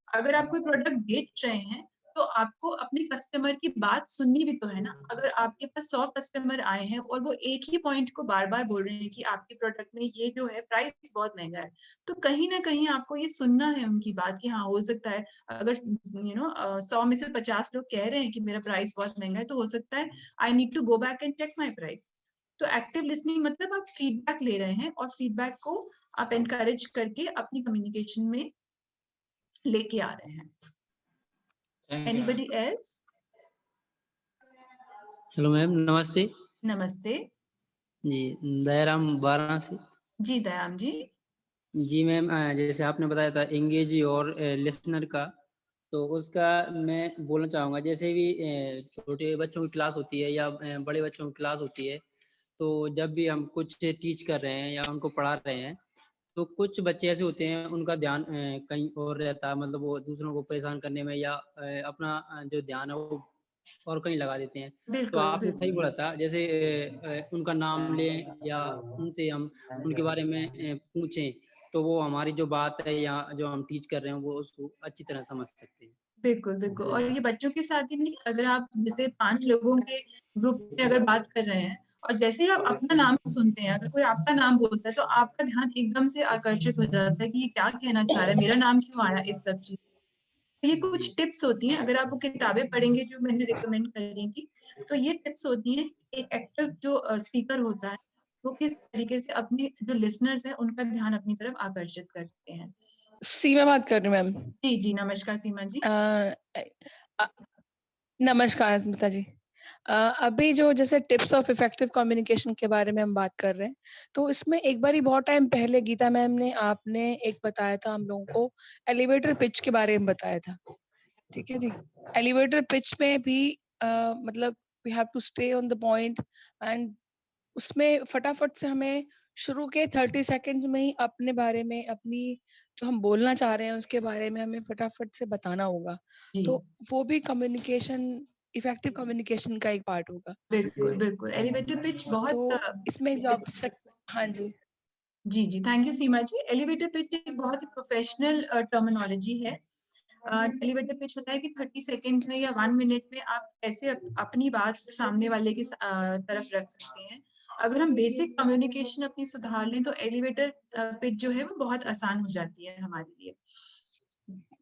Speaker 1: अगर आप कोई प्रोडक्ट बेच रहे हैं तो आपको अपने कस्टमर की बात सुननी भी तो है ना। अगर आपके पास 100 कस्टमर आए हैं और वो एक ही पॉइंट को बार बार बोल रहे हैं कि आपके प्रोडक्ट में ये जो है प्राइस बहुत महंगा है, तो कहीं ना कहीं आपको ये सुनना है उनकी बात कि हाँ हो सकता है अगर 100 में से 50 लोग कह रहे हैं कि मेरा प्राइस बहुत महंगा है, तो हो सकता है I need to go back and check my price. तो एक्टिव लिसनिंग मतलब आप फीडबैक ले रहे हैं और फीडबैक को आप एनकरेज करके अपनी कम्युनिकेशन में लेके आ रहे हैं।
Speaker 6: Thank you.
Speaker 1: Anybody else?
Speaker 7: Hello ma'am, नमस्ते
Speaker 1: नमस्ते
Speaker 7: जी। दयाराम वाराणसी।
Speaker 1: जी, दयाम जी।
Speaker 7: जी मैम, जैसे आपने बताया था एंगेज और लिसनर का, तो उसका मैं बोलना चाहूँगा। जैसे भी छोटे बच्चों की क्लास होती है या बड़े बच्चों की क्लास होती है, तो जब भी हम कुछ टीच कर रहे हैं या उनको पढ़ा रहे हैं, तो कुछ बच्चे ऐसे होते हैं उनका ध्यान कहीं और रहता है, मतलब वो दूसरों को परेशान करने में या अपना जो ध्यान है वो और कहीं लगा देते हैं। तो
Speaker 1: बिल्कुल
Speaker 7: आपने सही
Speaker 1: बिल्कुल।
Speaker 7: बोला था, जैसे उनका नाम लें या उनसे हम उनके बारे में पूछें, तो वो हमारी जो बात है या जो हम टीच कर रहे हैं वो उसको अच्छी तरह समझ सकते हैं।
Speaker 1: बिल्कुल बिल्कुल, और ये बच्चों के साथ ही नहीं, अगर आप जैसे 5 लोगों के ग्रुप में अगर बात कर रहे हैं और जैसे ही आप अपना नाम सुनते हैं, अगर कोई आपका नाम बोलता है तो आपका ध्यान एकदम से आकर्षित हो जाता है कि ये क्या कहना चाह रहा है, मेरा नाम क्यों आया इस सब चीज। ये कुछ टिप्स होती हैं, अगर आप वो किताबें पढ़ेंगे जो मैंने रिकमेंड करी थी, तो ये टिप्स होती हैं। एक एक्टिव जो स्पीकर होता है वो किस तरीके से अपने जो लिसनर्स हैं उनका ध्यान अपनी तरफ आकर्षित करते हैं।
Speaker 8: सीमा बात कर रही हूँ मैम।
Speaker 1: जी जी, नमस्कार सीमा जी।
Speaker 8: नमस्कार स्मिता जी। अभी जो जैसे टिप्स ऑफ इफेक्टिव कम्युनिकेशन के बारे में हम बात कर रहे हैं, तो इसमें एक बारी बहुत टाइम पहले गीता मैम ने आपने एक बताया था हम लोगों को, एलिवेटर पिच के बारे में बताया था। ठीक है जी। एलिवेटर पिच में भी मतलब we have to stay on the point, and उसमें फटाफट से हमें शुरू के 30 सेकंड्स में ही अपने बारे में, अपनी जो हम बोलना चाह रहे हैं उसके बारे में हमें फटाफट से बताना होगा।
Speaker 1: जी
Speaker 8: तो वो भी कम्युनिकेशन इफेक्टिव कम्युनिकेशन का एक पार्ट होगा।
Speaker 1: बिल्कुल बिल्कुल, एलिवेटर पिच बहुत
Speaker 8: तो इसमें जो आप हाँ जी
Speaker 1: जी जी, thank you Seema ji. Elevator pitch एक बहुत ही प्रोफेशनल टर्मिनोलॉजी है। एलिवेटर पिच होता है कि 30 सेकंड्स में या 1 मिनट में आप कैसे अपनी बात सामने वाले की तरफ रख सकते हैं। अगर हम बेसिक कम्युनिकेशन अपनी सुधार लें तो एलिवेटर पिच जो है वो बहुत आसान हो जाती है हमारे लिए।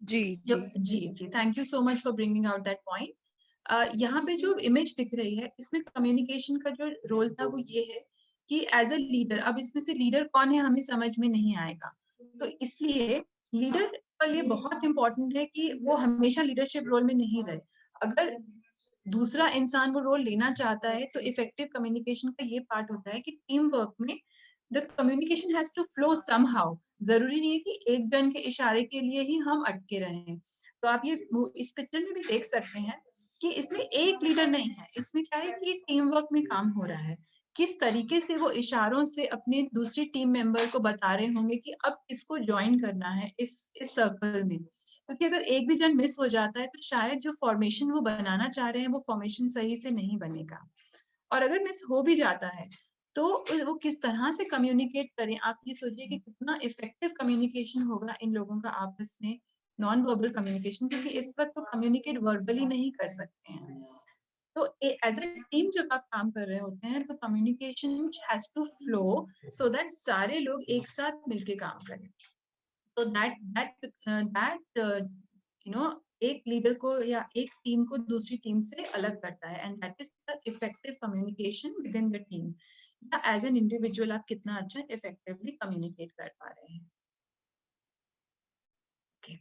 Speaker 8: जी
Speaker 1: जो
Speaker 8: जी
Speaker 1: जी जी, thank you so much for bringing out that point. यहाँ पे जो इमेज दिख रही है इसमें कम्युनिकेशन का जो रोल था वो ये है कि एज अ लीडर, अब इसमें से लीडर कौन है हमें समझ में नहीं आएगा, तो इसलिए लीडर के लिए बहुत इंपॉर्टेंट है कि वो हमेशा लीडरशिप रोल में नहीं रहे। अगर दूसरा इंसान वो रोल लेना चाहता है तो इफेक्टिव कम्युनिकेशन का ये पार्ट होता है कि टीम वर्क में the communication has to flow somehow. जरूरी नहीं है कि एक जन के इशारे के लिए ही हम अटके रहें। तो आप ये इस पिक्चर में भी देख सकते हैं कि इसमें एक लीडर नहीं है, इसमें क्या है कि टीम वर्क में काम हो रहा है। किस तरीके से वो इशारों से अपने दूसरी टीम मेंबर को बता रहे होंगे कि अब इसको ज्वाइन करना है इस सर्कल में, क्योंकि अगर एक भी जन मिस हो जाता है तो शायद जो फॉर्मेशन वो बनाना चाह रहे हैं वो फॉर्मेशन सही से नहीं बनेगा। और अगर मिस हो भी जाता है तो वो किस तरह से कम्युनिकेट करें, आप ये सोचिए कि कितना इफेक्टिव कम्युनिकेशन होगा इन लोगों का आपस में, नॉन वर्बल कम्युनिकेशन, क्योंकि इस वक्त तो कम्युनिकेट वर्बली नहीं कर सकते हैं। तो एज अ टीम जब आप काम कर रहे होते हैं तो communication has to flow so that सारे लोग एक साथ मिलके काम करें। तो दैट यू नो एक लीडर को या एक टीम को दूसरी टीम से अलग करता है, and that is the effective communication with in the team. या एज एन इंडिविजुअल आप कितना अच्छा इफेक्टिवली कम्युनिकेट कर पा रहे हैं। okay.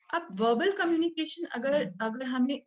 Speaker 1: अब वर्बल कम्युनिकेशन अगर अगर हमें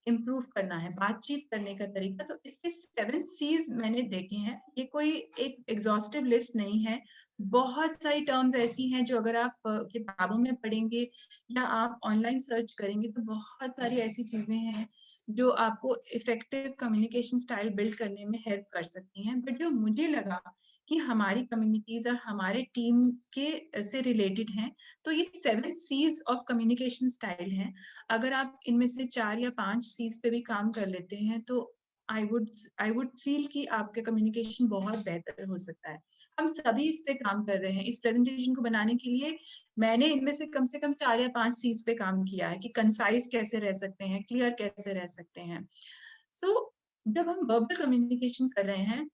Speaker 1: इम्प्रूव करना है, बातचीत करने का तरीका, तो इसके 7 C's मैंने देखे हैं। ये कोई एक एग्जॉस्टिव लिस्ट नहीं है, बहुत सारी टर्म्स ऐसी हैं जो अगर आप किताबों में पढ़ेंगे या आप ऑनलाइन सर्च करेंगे तो बहुत सारी ऐसी चीजें हैं जो आपको इफेक्टिव कम्युनिकेशन स्टाइल बिल्ड करने में हेल्प कर सकती हैं। बट जो मुझे लगा कि हमारी कम्युनिटीज और हमारे टीम के से रिलेटेड हैं, तो ये 7 C's ऑफ कम्युनिकेशन स्टाइल हैं। अगर आप इनमें से 4 या 5 C's पे भी काम कर लेते हैं तो आई वुड फील कि आपका कम्युनिकेशन बहुत बेहतर हो सकता है। हम सभी इस पे काम कर रहे हैं। इस प्रेजेंटेशन को बनाने के लिए मैंने इनमें से कम 4 या 5 C's पे काम किया है कि कंसाइज कैसे रह सकते हैं, क्लियर कैसे रह सकते हैं। सो जब हम वर्बल कम्युनिकेशन कर रहे हैं,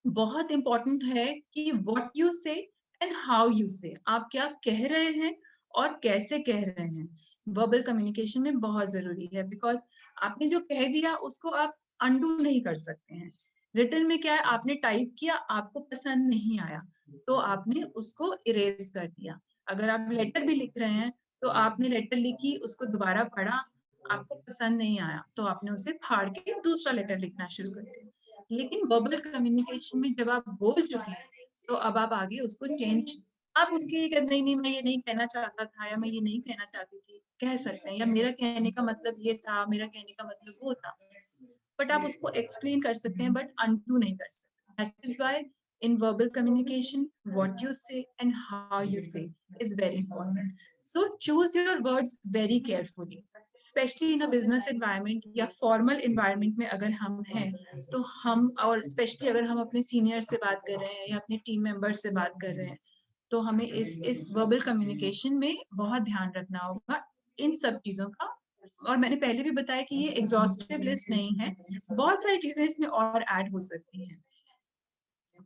Speaker 1: बहुत इंपॉर्टेंट है कि व्हाट यू से एंड हाउ यू से, आप क्या कह रहे हैं और कैसे कह रहे हैं, वर्बल कम्युनिकेशन में बहुत जरूरी है। बिकॉज आपने जो कह दिया उसको आप अनडू नहीं कर सकते हैं। रिटन में क्या है, आपने टाइप किया, आपको पसंद नहीं आया तो आपने उसको इरेज कर दिया। अगर आप लेटर भी लिख रहे हैं तो आपने लेटर लिखी, उसको दोबारा पढ़ा, आपको पसंद नहीं आया तो आपने उसे फाड़ के दूसरा लेटर लिखना शुरू कर दिया। लेकिन वर्बल कम्युनिकेशन में जब आप बोल चुके हैं तो अब आप आगे उसको चेंज, आप उसके लिए नहीं नहीं मैं ये नहीं कहना चाहता था या मैं ये नहीं कहना चाहती थी कह सकते हैं, या मेरा कहने का मतलब ये था, मेरा कहने का मतलब वो था, बट आप उसको एक्सप्लेन कर सकते हैं बट अनडू नहीं कर सकते। That is why in verbal communication what you say and how you say is very important. So choose your words very carefully, especially in a business environment या formal environment में अगर हम हैं तो हम, और especially अगर हम अपने senior से बात कर रहे हैं या अपने team member से बात कर रहे हैं तो हमें इस verbal communication में बहुत ध्यान रखना होगा इन सब चीजों का। और मैंने पहले भी बताया कि ये एग्जॉस्टिव लिस्ट नहीं है, बहुत सारी चीजें इसमें और ऐड हो सकती हैं।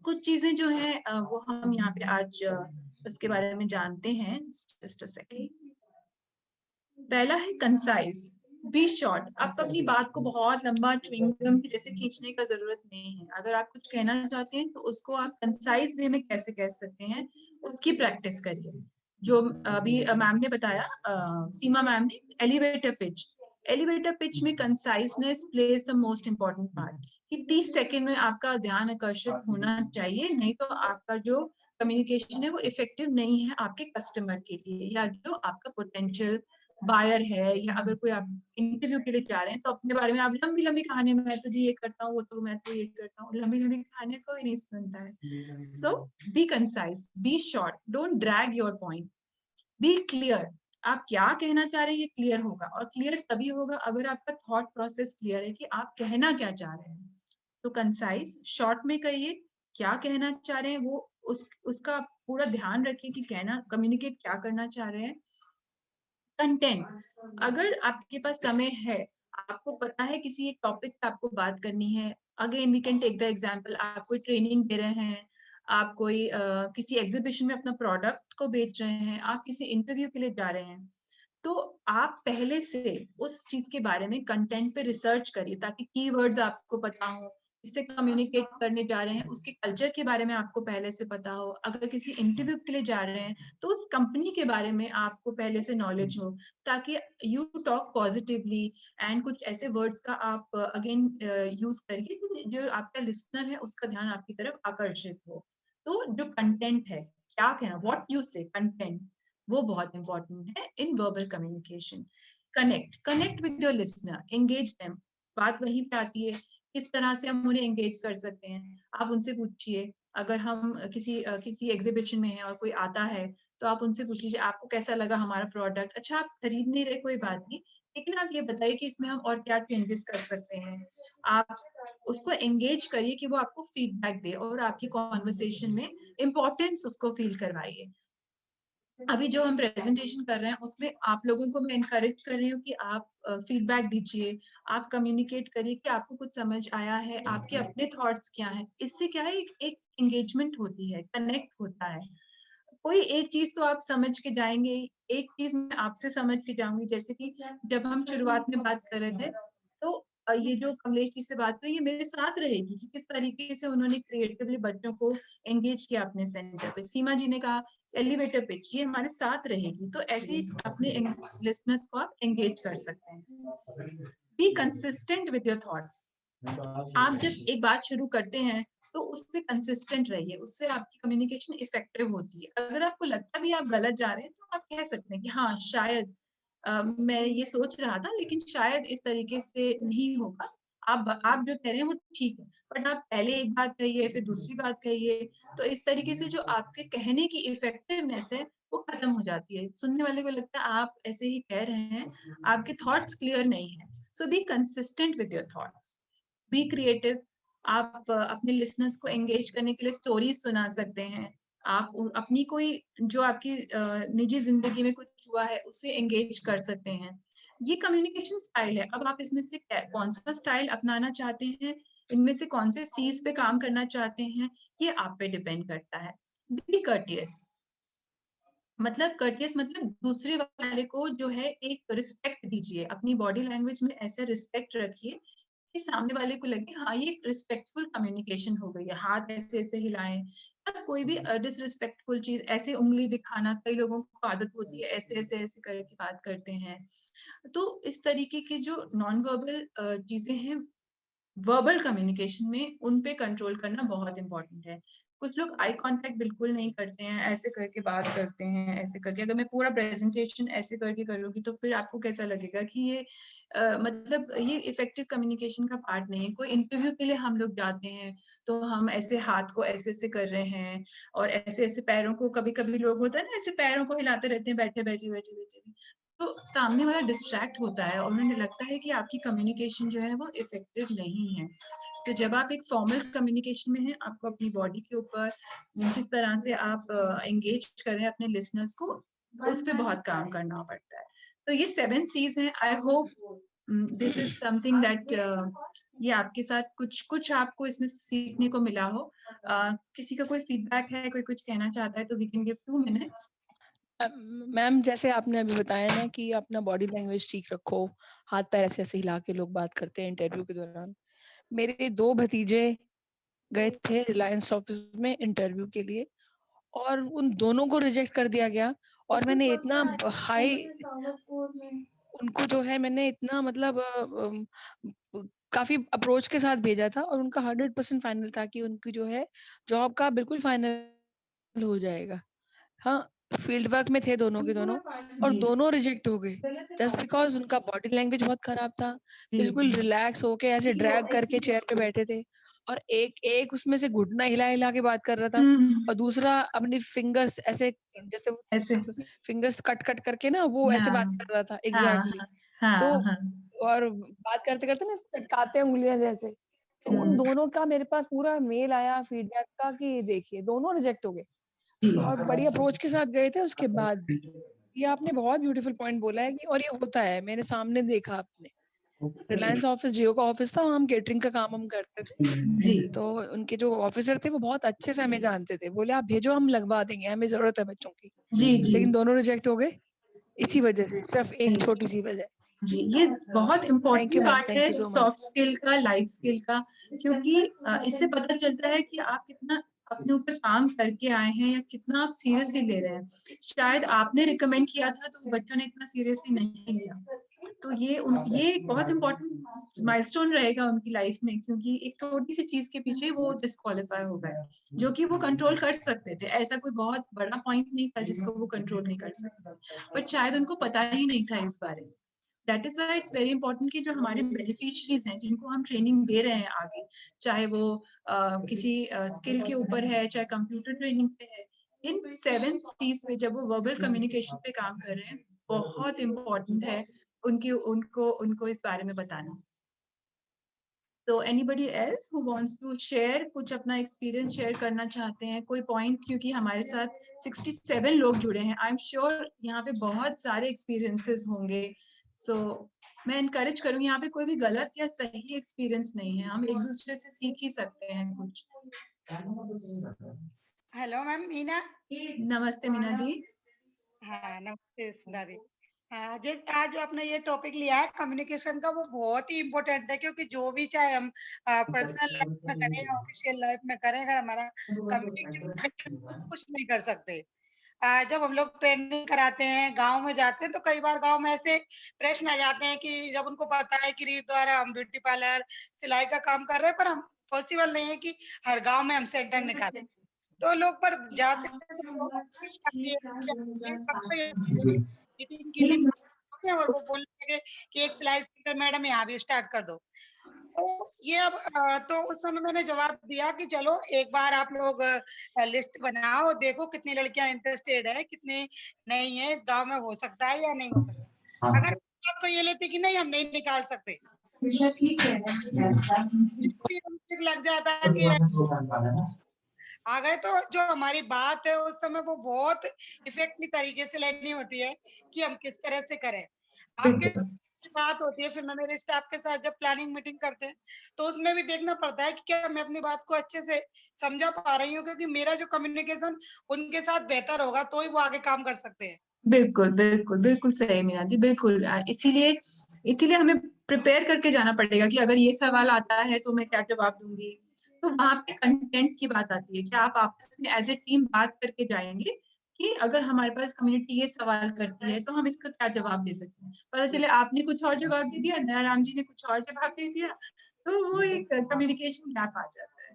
Speaker 1: कुछ चीजें जो है वो हम यहाँ पे आज उसके बारे में जानते हैं। Just a second. पहला है कंसाइज, बी शॉर्ट। आप अपनी बात को बहुत लंबा च्युइंगम की जैसे खींचने का जरूरत नहीं है। अगर आप कुछ कहना चाहते हैं तो उसको आप कंसाइज वे में कैसे कह सकते हैं उसकी प्रैक्टिस करिए। जो अभी मैम ने बताया, सीमा मैम ने, एलिवेटर पिच में conciseness plays the most important part, कि 30 सेकंड में आपका ध्यान आकर्षित होना चाहिए, नहीं तो आपका जो कम्युनिकेशन है वो इफेक्टिव नहीं है आपके कस्टमर के लिए या जो आपका पोटेंशियल बायर है। या अगर कोई आप इंटरव्यू के लिए जा रहे हैं तो अपने बारे में आप लंबी लंबी कहानी, मैं तो जी ये करता हूँ, वो तो मैं तो ये करता हूँ, लंबी लंबी कहानी कोई नहीं सुनता है। So be concise, be short, don't drag your point, be clear. आप क्या कहना चाह रहे हैं ये क्लियर होगा, और क्लियर तभी होगा अगर आपका थॉट प्रोसेस क्लियर है कि आप कहना क्या चाह रहे हैं। तो कंसाइज शॉर्ट में कहिए क्या कहना चाह रहे हैं, वो उसका पूरा ध्यान रखिए कि कहना कम्युनिकेट क्या करना चाह रहे हैं। कंटेंट, अगर आपके पास समय है, आपको पता है किसी एक टॉपिक पे आपको बात करनी है, again we can take the example, आप कोई ट्रेनिंग दे रहे हैं, आप कोई किसी एग्जीबिशन में अपना प्रोडक्ट को बेच रहे हैं, आप किसी इंटरव्यू के लिए जा रहे हैं, तो आप पहले से उस चीज के बारे में कंटेंट पे रिसर्च करिए ताकि कीवर्ड्स आपको पता हो, इससे कम्युनिकेट करने जा रहे हैं उसके कल्चर के बारे में आपको पहले से पता हो, अगर किसी इंटरव्यू के लिए जा रहे हैं तो उस कंपनी के बारे में आपको पहले से नॉलेज हो, ताकि यू टॉक पॉजिटिवली एंड कुछ ऐसे वर्ड्स का आप अगेन यूज करिए कि जो आपका लिसनर है उसका ध्यान आपकी तरफ आकर्षित हो। तो जो कंटेंट है, क्या कहना, व्हाट यू से, कंटेंट, वो बहुत इंपॉर्टेंट है in verbal communication. Connect with your listener, engage them, बात वहीं पे आती है किस तरह से हम उन्हें एंगेज कर सकते हैं। आप उनसे पूछिए, अगर हम किसी एग्जीबिशन में हैं और कोई आता है तो आप उनसे पूछ लीजिए आपको कैसा लगा हमारा प्रोडक्ट। अच्छा आप खरीद नहीं रहे कोई बात नहीं, लेकिन आप ये बताइए कि इसमें हम और क्या चेंजेस कर सकते हैं। आप उसको एंगेज करिए कि वो आपको फीडबैक दे और आपकी कॉन्वर्सेशन में इम्पोर्टेंस उसको फील करवाइए। अभी जो हम प्रेजेंटेशन कर रहे हैं उसमें आप लोगों को मैं इनकरेज कर रही हूँ कि आप फीडबैक दीजिए, आप कम्युनिकेट करिए कि आपको कुछ समझ आया है, आपके अपने थॉट्स क्या हैं। इससे क्या है, एक एंगेजमेंट होती है, कनेक्ट होता है। कोई एक चीज तो आप समझ के जाएंगे, एक चीज मैं आपसे समझ के जाऊंगी। जैसे कि जब हम शुरुआत में बात कर रहे थे तो ये जो कमलेश जी से बात हुई ये मेरे साथ रहेगी कि किस तरीके से उन्होंने क्रिएटिवली बच्चों को एंगेज किया अपने सेंटर पे। सीमा जी ने कहा एलिवेटर पिच, ये हमारे साथ रहेगी। तो ऐसे ही अपने लिसनर्स को आप एंगेज कर सकते हैं। B consistent with your thoughts, आप जब एक बात शुरू करते हैं तो उस पे कंसिस्टेंट रहिए, उससे आपकी कम्युनिकेशन इफेक्टिव होती है। अगर आपको लगता भी आप गलत जा रहे हैं तो आप कह सकते हैं कि हाँ शायद मैं ये सोच रहा था लेकिन शायद इस तरीके से नहीं होगा। आप जो कह रहे हैं वो ठीक है, बट आप पहले एक बात कहिए फिर दूसरी बात कहिए, तो इस तरीके से जो आपके कहने की इफेक्टिवनेस है वो खत्म हो जाती है। सुनने वाले को लगता है आप ऐसे ही कह रहे हैं, आपके थॉट्स क्लियर नहीं है। So be consistent with your thoughts, be creative. आप अपने लिसनर्स को एंगेज करने के लिए स्टोरीज सुना सकते हैं। आप अपनी कोई जो आपकी निजी जिंदगी में कुछ हुआ है उसे एंगेज कर सकते हैं। ये कम्युनिकेशन स्टाइल है। अब आप इसमें से कौन सा स्टाइल अपनाना चाहते हैं, इनमें से कौन से सीज पे काम करना चाहते हैं, ये आप पे डिपेंड करता है। बी कर्टियस, मतलब कर्टियस मतलब दूसरे वाले को जो है एक रिस्पेक्ट दीजिए, अपनी बॉडी लैंग्वेज में ऐसे रिस्पेक्ट रखिए कि सामने वाले को लगे हाँ ये एक रिस्पेक्टफुल कम्युनिकेशन हो गई है। हाथ ऐसे ऐसे हिलाएं, या कोई भी डिसरिस्पेक्टफुल चीज, ऐसे उंगली दिखाना, कई लोगों को आदत होती है ऐसे ऐसे ऐसे करके बात करते हैं। तो इस तरीके की जो नॉन वर्बल चीजें हैं वर्बल कम्युनिकेशन में, उन पे कंट्रोल करना बहुत इंपॉर्टेंट है। कुछ लोग आई कांटेक्ट बिल्कुल नहीं करते हैं, ऐसे करके बात करते हैं, ऐसे करके। अगर मैं पूरा प्रेजेंटेशन ऐसे करके करूंगी तो फिर आपको कैसा लगेगा कि ये मतलब ये इफेक्टिव कम्युनिकेशन का पार्ट नहीं है। कोई इंटरव्यू के लिए हम लोग जाते हैं तो हम ऐसे हाथ को ऐसे ऐसे कर रहे हैं और ऐसे ऐसे पैरों को, कभी कभी लोग होता है ना ऐसे पैरों को हिलाते रहते हैं बैठे बैठे बैठे बैठे, तो सामने वाला डिस्ट्रैक्ट होता है और उन्हें लगता है कि आपकी कम्युनिकेशन जो है वो इफेक्टिव नहीं है। तो जब आप एक फॉर्मल कम्युनिकेशन में हैं, आपको अपनी बॉडी के ऊपर किस तरह से आप एंगेज कर रहे हैं अपने लिसनर्स को, उस पे बहुत काम करना पड़ता है। तो ये 7 C's हैं। I hope this is something that ये आपके साथ कुछ आपको इसमें सीखने को मिला हो। किसी का कोई फीडबैक है, कोई कुछ कहना चाहता है तो we can give 2 minutes।
Speaker 8: Ma'am जैसे आपने अभी बताया ना कि अपना बॉडी लैंग्वेज ठीक रखो, हाथ पैर ऐसे ऐसे हिला के लोग बात करते हैं इंटरव्यू के दौरान। मेरे 2 भतीजे गए थे रिलायंस ऑफिस में इंटरव्यू के लिए और उन दोनों को रिजेक्ट कर दिया गया। और मैंने इतना हाई उनको जो है मैंने इतना मतलब काफी अप्रोच के साथ भेजा था और उनका 100% फाइनल था कि उनकी जो है जॉब का बिल्कुल फाइनल हो जाएगा। हाँ, फील्ड वर्क में थे दोनों के दोनों और
Speaker 1: जी
Speaker 8: दोनों रिजेक्ट हो गए जस्ट बिकॉज उनका बॉडी लैंग्वेज बहुत खराब था।
Speaker 1: जी
Speaker 8: बिल्कुल
Speaker 1: जी
Speaker 8: रिलैक्स होके ऐसे ड्रैग करके चेयर पे बैठे थे और एक उसमें से घुटना हिला हिला के बात कर रहा था और दूसरा अपनी फिंगर्स ऐसे जैसे
Speaker 1: ऐसे
Speaker 8: फिंगर्स कट कट करके ना वो ऐसे बात
Speaker 1: हाँ
Speaker 8: कर रहा था
Speaker 1: हाँ
Speaker 8: एग्जैक्टली।
Speaker 1: हाँ
Speaker 8: तो
Speaker 1: हाँ
Speaker 8: और बात करते करते ना चटकाते हैं उंगलियां जैसे। तो उन दोनों का मेरे पास पूरा मेल आया फीडबैक का कि देखिए दोनों रिजेक्ट हो गए और बड़ी अप्रोच के साथ गए थे उसके बाद। ये आपने बहुत ब्यूटीफुल पॉइंट बोला है कि और ये होता है, मेरे सामने देखा आपने। रिलायंस ऑफिस, जियो का ऑफिस था, हम केटरिंग का काम हम करते थे।
Speaker 1: जी
Speaker 8: तो उनके जो ऑफिसर थे वो बहुत अच्छे से हमें जानते थे, बोले आप भेजो हम लगवा देंगे, हमें जरूरत है बच्चों की।
Speaker 1: जी जी
Speaker 8: लेकिन दोनों रिजेक्ट हो गए इसी वजह से, सिर्फ एक छोटी सी वजह।
Speaker 1: जी। ये बहुत
Speaker 8: thank you
Speaker 1: important
Speaker 8: ma'am,
Speaker 1: part
Speaker 8: thank
Speaker 1: है
Speaker 8: you so much.
Speaker 1: Soft skill का, लाइफ स्किल का, क्योंकि इससे पता चलता है कि आप कितना अपने ऊपर काम करके आए हैं या कितना आप सीरियसली ले रहे हैं। शायद आपने रिकमेंड किया था तो बच्चों ने इतना सीरियसली नहीं लिया, तो ये एक बहुत इम्पोर्टेंट माइलस्टोन रहेगा उनकी लाइफ में, क्योंकि एक छोटी सी चीज के पीछे वो डिस्क्वालीफाई हो गए, जो कि वो कंट्रोल कर सकते थे। ऐसा कोई बहुत बड़ा पॉइंट नहीं था जिसको वो कंट्रोल नहीं कर सकते, बट शायद उनको पता ही नहीं था इस बारे में। That is why it's very important कि जो हमारे बेनिफिशियरीज हैं, जिनको हम ट्रेनिंग दे रहे हैं आगे, चाहे वो किसी स्किल के ऊपर है, चाहे कंप्यूटर ट्रेनिंग पे है, इन 7 C's में जब वो वर्बल कम्युनिकेशन पे काम कर रहे हैं, बहुत इम्पोर्टेंट है उनको इस बारे में बताना। So anybody else who wants to share, कुछ अपना एक्सपीरियंस शेयर करना चाहते हैं, कोई पॉइंट, क्योंकि हमारे साथ 67 लोग जुड़े हैं, आई एम श्योर यहाँ पे बहुत सारे एक्सपीरियंसेस होंगे। सो मैं इनकरेज करूँगी, यहाँ पे कोई भी गलत या सही एक्सपीरियंस नहीं है, हम एक दूसरे से सीख ही सकते हैं कुछ।
Speaker 9: Hello ma'am Meena.
Speaker 1: नमस्ते मीना दी।
Speaker 9: हाँ नमस्ते सुधा दी। हाँ जैसे आज जो आपने ये टॉपिक लिया है कम्युनिकेशन का, वो बहुत ही इम्पोर्टेंट है, क्योंकि जो भी चाहे हम पर्सनल लाइफ में करें या ऑफिशियल लाइफ में करें, अगर हमारा कम्युनिकेशन कुछ नहीं कर सकते। जब हम लोग ट्रेनिंग कराते हैं, गांव में जाते हैं, तो कई बार गांव में ऐसे प्रश्न आ जाते हैं कि जब उनको पता है कि रीड द्वारा हम ब्यूटी पार्लर, सिलाई का काम कर रहे हैं, पर हम पॉसिबल नहीं है कि हर गांव में हम सेंटर निकालें। तो लोग पर जाते हैं तो बहुत खुश आती है मीटिंग के लिए, और वो बोलने लगे कि एक सिलाई सेंटर मैडम यहाँ भी स्टार्ट कर दो। तो ये अब तो उस समय मैंने जवाब दिया कि चलो एक बार आप लोग लिस्ट बनाओ, देखो कितनी लड़कियां इंटरेस्टेड है, कितने नहीं है, इस गांव में हो सकता है या नहीं हो सकता। अगर बात तो ये लेते कि नहीं हम नहीं निकाल सकते, लग जाता है कि आ गए, तो जो हमारी बात है उस समय वो बहुत इफेक्टिव तरीके से लेनी होती है कि हम किस तरह से करें। आपके बात होती है, फिर मैं मेरे स्टाफ के साथ जब प्लानिंग मीटिंग करते हैं तो उसमें भी देखना पड़ता है कि क्या मैं अपनी बात को अच्छे से समझा पा रही हूँ, क्योंकि मेरा जो कम्युनिकेशन उनके साथ बेहतर होगा तो ही वो आगे काम कर सकते हैं।
Speaker 1: बिल्कुल बिल्कुल बिल्कुल सही मीना दी, बिल्कुल। इसीलिए हमें प्रिपेयर करके जाना पड़ेगा कि अगर ये सवाल आता है तो मैं क्या जवाब दूंगी। तो वहां पे कंटेंट की बात आती है कि आप आपस में एज ए टीम बात करके जाएंगे कि अगर हमारे पास कम्युनिटी ये सवाल करती है तो हम इसका क्या जवाब दे सकते हैं। पता चले आपने कुछ और जवाब दे दिया, दयाराम जी ने कुछ और जवाब दे दिया, तो वो एक कम्युनिकेशन गैप आ जाता है।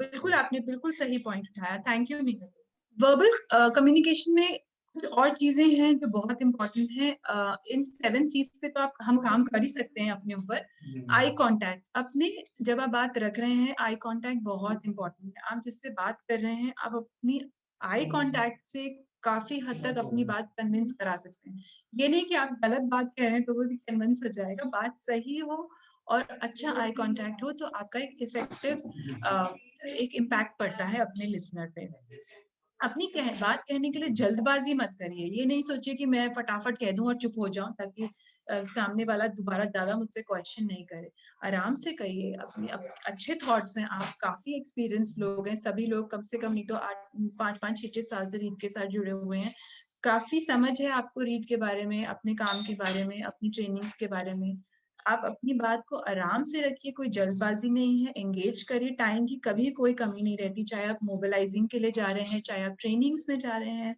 Speaker 1: बिल्कुल, आपने बिल्कुल सही पॉइंट उठाया, thank you Meena. Verbal communication में कुछ और चीजें हैं जो बहुत इंपॉर्टेंट है। इन 7 C's पे तो हम काम कर ही सकते हैं अपने ऊपर। आई कांटेक्ट, अपने जब आप बात रख रहे हैं, आई कांटेक्ट बहुत इंपॉर्टेंट है। आप जिससे बात कर रहे हैं, आप अपनी आई कांटेक्ट से काफी हद तक अपनी बात कन्विंस करा सकते हैं। ये नहीं कि आप गलत बात कह रहे हैं तो वो भी कन्विंस हो जाएगा। बात सही हो और अच्छा आई कांटेक्ट हो तो आपका एक इफेक्टिव एक इम्पैक्ट पड़ता है अपने लिसनर पे। अपनी बात कहने के लिए जल्दबाजी मत करिए। ये नहीं सोचिए कि मैं फटाफट कह दूं और चुप हो जाऊं ताकि सामने वाला दोबारा ज्यादा मुझसे क्वेश्चन नहीं करे। आराम से कहिए, अपने अच्छे थॉट्स हैं, आप काफी एक्सपीरियंस लोग हैं, सभी लोग कम से कम नहीं तो 5-5, 6-6 साल से रीड के साथ जुड़े हुए हैं। काफी समझ है आपको रीड के बारे में, अपने काम के बारे में, अपनी ट्रेनिंग्स के बारे में। आप अपनी बात को आराम से रखिए, कोई जल्दबाजी नहीं है, एंगेज करिए। टाइम की कभी कोई कमी नहीं रहती, चाहे आप मोबिलाइजिंग के लिए जा रहे हैं, चाहे आप ट्रेनिंग्स में जा रहे हैं।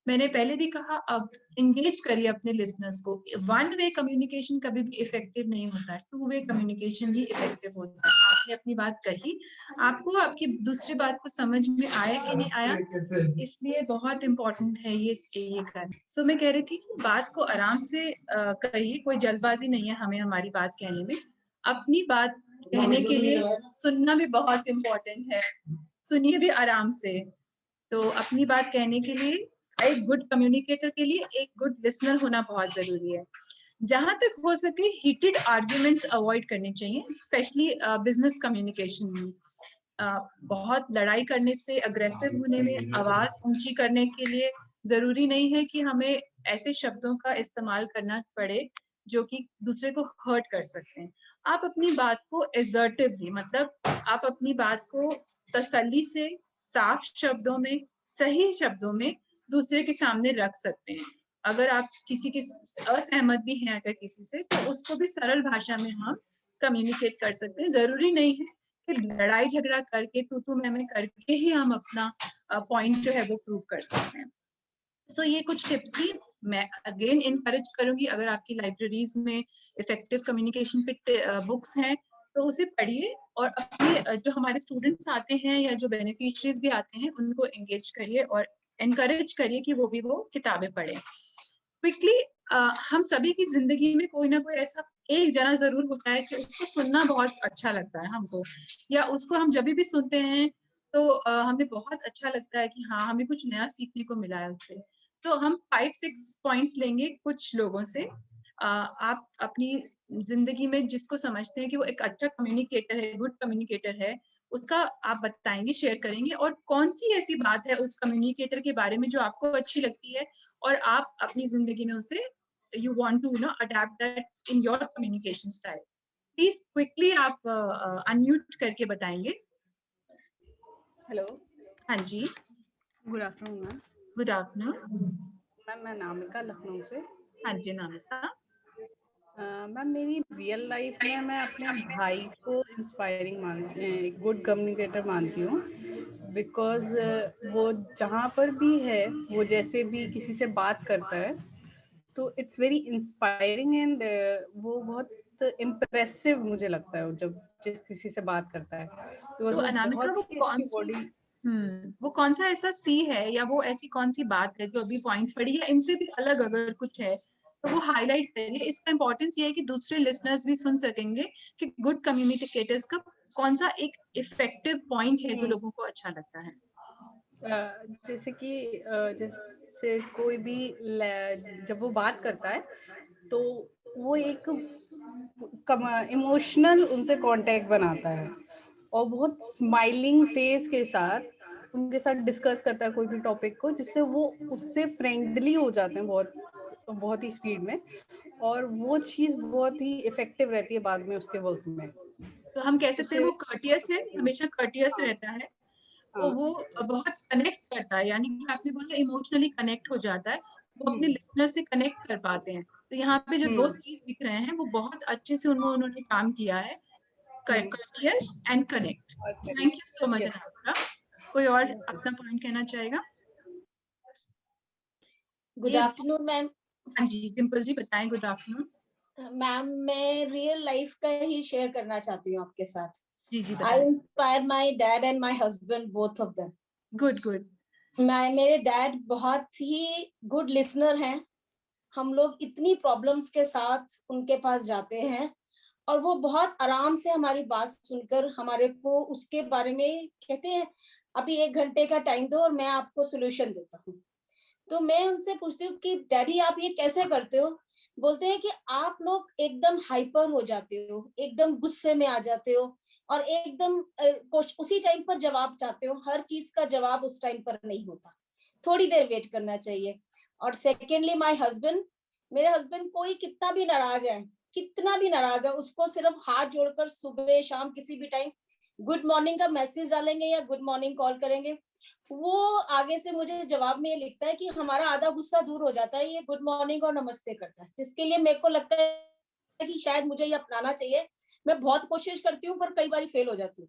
Speaker 1: मैंने पहले भी कहा, अब एंगेज करिए अपने लिसनर्स को। वन वे कम्युनिकेशन कभी भी इफेक्टिव नहीं होता, 2 वे कम्युनिकेशन ही इफेक्टिव होता है। आपने अपनी बात कही, आपको आपकी दूसरी बात को समझ में आया कि नहीं आया, इसलिए बहुत इंपॉर्टेंट है ये करना। सो मैं कह रही थी कि बात को आराम से कहिए, कोई जल्दबाजी नहीं है हमें हमारी बात कहने में। अपनी बात कहने के लिए सुनना भी बहुत इम्पोर्टेंट है। सुनिए भी आराम से। तो अपनी बात कहने के लिए एक गुड कम्युनिकेटर के लिए एक गुड लिसनर होना बहुत जरूरी है। जहां तक हो सके हीटेड आर्ग्यूमेंट्स अवॉइड करने चाहिए, स्पेशली बिजनेस कम्युनिकेशन में। बहुत लड़ाई करने से, अग्रेसिव होने में, आवाज ऊंची करने के लिए जरूरी नहीं है कि हमें ऐसे शब्दों का इस्तेमाल करना पड़े जो कि दूसरे को हर्ट कर सकते हैं। आप अपनी बात को एसर्टिवली, मतलब आप अपनी बात को तसल्ली से, साफ शब्दों में, सही शब्दों में दूसरे के सामने रख सकते हैं। अगर आप किसी के असहमत भी हैं अगर किसी से, तो उसको भी सरल भाषा में हम कम्युनिकेट कर सकते हैं। जरूरी नहीं है कि लड़ाई झगड़ा करके, तू मैं करके ही हम अपना पॉइंट जो है वो प्रूव कर सकते हैं। सो ये कुछ टिप्स थी। मैं अगेन इनकरेज करूंगी, अगर आपकी लाइब्रेरीज में इफेक्टिव कम्युनिकेशन पे बुक्स हैं तो उसे पढ़िए, और अपने जो हमारे स्टूडेंट्स आते हैं या जो बेनिफिशियरीज भी आते हैं उनको एंगेज करिए और एनकरेज करिए कि वो भी वो किताबें पढ़ें। क्विकली, हम सभी की जिंदगी में कोई ना कोई ऐसा एक जना जरूर होता है कि उसको सुनना बहुत अच्छा लगता है हमको, या उसको हम जब भी सुनते हैं तो हमें बहुत अच्छा लगता है कि हाँ, हमें कुछ नया सीखने को मिला है उससे। तो हम 5-6 पॉइंट्स लेंगे कुछ लोगों से। आप अपनी जिंदगी में जिसको समझते हैं कि वो एक अच्छा कम्युनिकेटर है, गुड कम्युनिकेटर है, उसका आप बताएंगे, शेयर करेंगे, और कौन सी ऐसी बात है उस कम्युनिकेटर के बारे में जो आपको अच्छी लगती है और आप अपनी जिंदगी में उसे you want to adapt that in your communication style. Please quickly आप unmute करके बताएंगे।
Speaker 10: हेलो,
Speaker 1: हाँ जी,
Speaker 10: good afternoon ma'am.
Speaker 1: Good afternoon
Speaker 10: ma'am मैं नामिका लखनऊ से।
Speaker 1: हाँ जी नामिका।
Speaker 10: मैम मेरी रियल लाइफ में मैं अपने भाई को इंस्पायरिंग गुड कम्युनिकेटर मानती हूँ, बिकॉज वो जहाँ पर भी है, वो जैसे भी किसी से बात करता है तो इट्स वेरी इंस्पायरिंग एंड वो बहुत इम्प्रेसिव मुझे लगता है वो जब किसी से बात करता है।
Speaker 1: तो अनामिका, वो कौन सा ऐसा सी है या वो ऐसी कौन सी बात है जो अभी पॉइंट्स पड़ी है, इनसे भी अलग अगर कुछ है तो वो हाईलाइट करिए। इसका इंपॉर्टेंस ये है कि दूसरे लिसनर्स भी सुन सकेंगे कि गुड कम्युनिकेटर्स का कौन सा एक इफेक्टिव पॉइंट है जो लोगों को अच्छा लगता है।
Speaker 10: जैसे कि जैसे कोई भी जब वो बात करता है तो वो एक इमोशनल उनसे कांटेक्ट बनाता है और बहुत स्माइलिंग फेस के साथ उनके साथ डिस्कस करता है कोई भी टॉपिक को, जिससे वो उससे फ्रेंडली हो जाते हैं बहुत ही स्पीड में, और वो चीज बहुत ही इफेक्टिव रहती है बाद में उसके वर्क में।
Speaker 1: तो हम कह सकते हैं वो कर्टियस है, हमेशा कर्टियस रहता है। तो वो बहुत कनेक्ट करता है, यानी कि आपने बोला इमोशनली कनेक्ट हो जाता है, वो अपने लिसनर से कनेक्ट कर पाते हैं। तो यहाँ पे जो 2 चीज दिख रहे हैं वो बहुत अच्छे से उन्होंने काम किया है, courteous and connect. Thank you so much Anamika. कोई और अपना पॉइंट कहना चाहेगा?
Speaker 11: Good afternoon ma'am.
Speaker 1: हाँ जी डिम्पल जी बताएं। गुड आफ्टरनून
Speaker 11: मैम, मैं रियल लाइफ का ही शेयर करना चाहती हूँ आपके साथ।
Speaker 1: जी जी
Speaker 11: I inspire my dad and my husband, both of them.
Speaker 1: Good.
Speaker 11: मेरे डैड बहुत ही गुड लिसनर हैं। हम लोग इतनी प्रॉब्लम्स के साथ उनके पास जाते हैं और वो बहुत आराम से हमारी बात सुनकर हमारे को उसके बारे में कहते हैं, अभी 1 घंटे का टाइम दो और मैं आपको सोल्यूशन देता हूँ। तो मैं उनसे पूछती हूँ कि डैडी आप ये कैसे करते हो? बोलते हैं कि आप लोग एकदम हाइपर हो जाते हो, एकदम गुस्से में आ जाते हो और एकदम उसी टाइम पर जवाब चाहते हो। हर चीज का जवाब उस टाइम पर नहीं होता, थोड़ी देर वेट करना चाहिए। और सेकेंडली माय हस्बैंड, मेरे हस्बैंड कोई कितना भी नाराज है, उसको सिर्फ हाथ जोड़कर सुबह शाम किसी भी टाइम गुड मॉर्निंग का मैसेज डालेंगे या गुड मॉर्निंग कॉल करेंगे, वो आगे से मुझे जवाब में ये लिखता है कि हमारा आधा गुस्सा दूर हो जाता है, ये गुड मॉर्निंग और नमस्ते करता है, जिसके लिए मेरे को लगता है कि शायद मुझे ये अपनाना चाहिए। मैं बहुत कोशिश करती हूँ पर कई बार फेल हो जाती हूँ।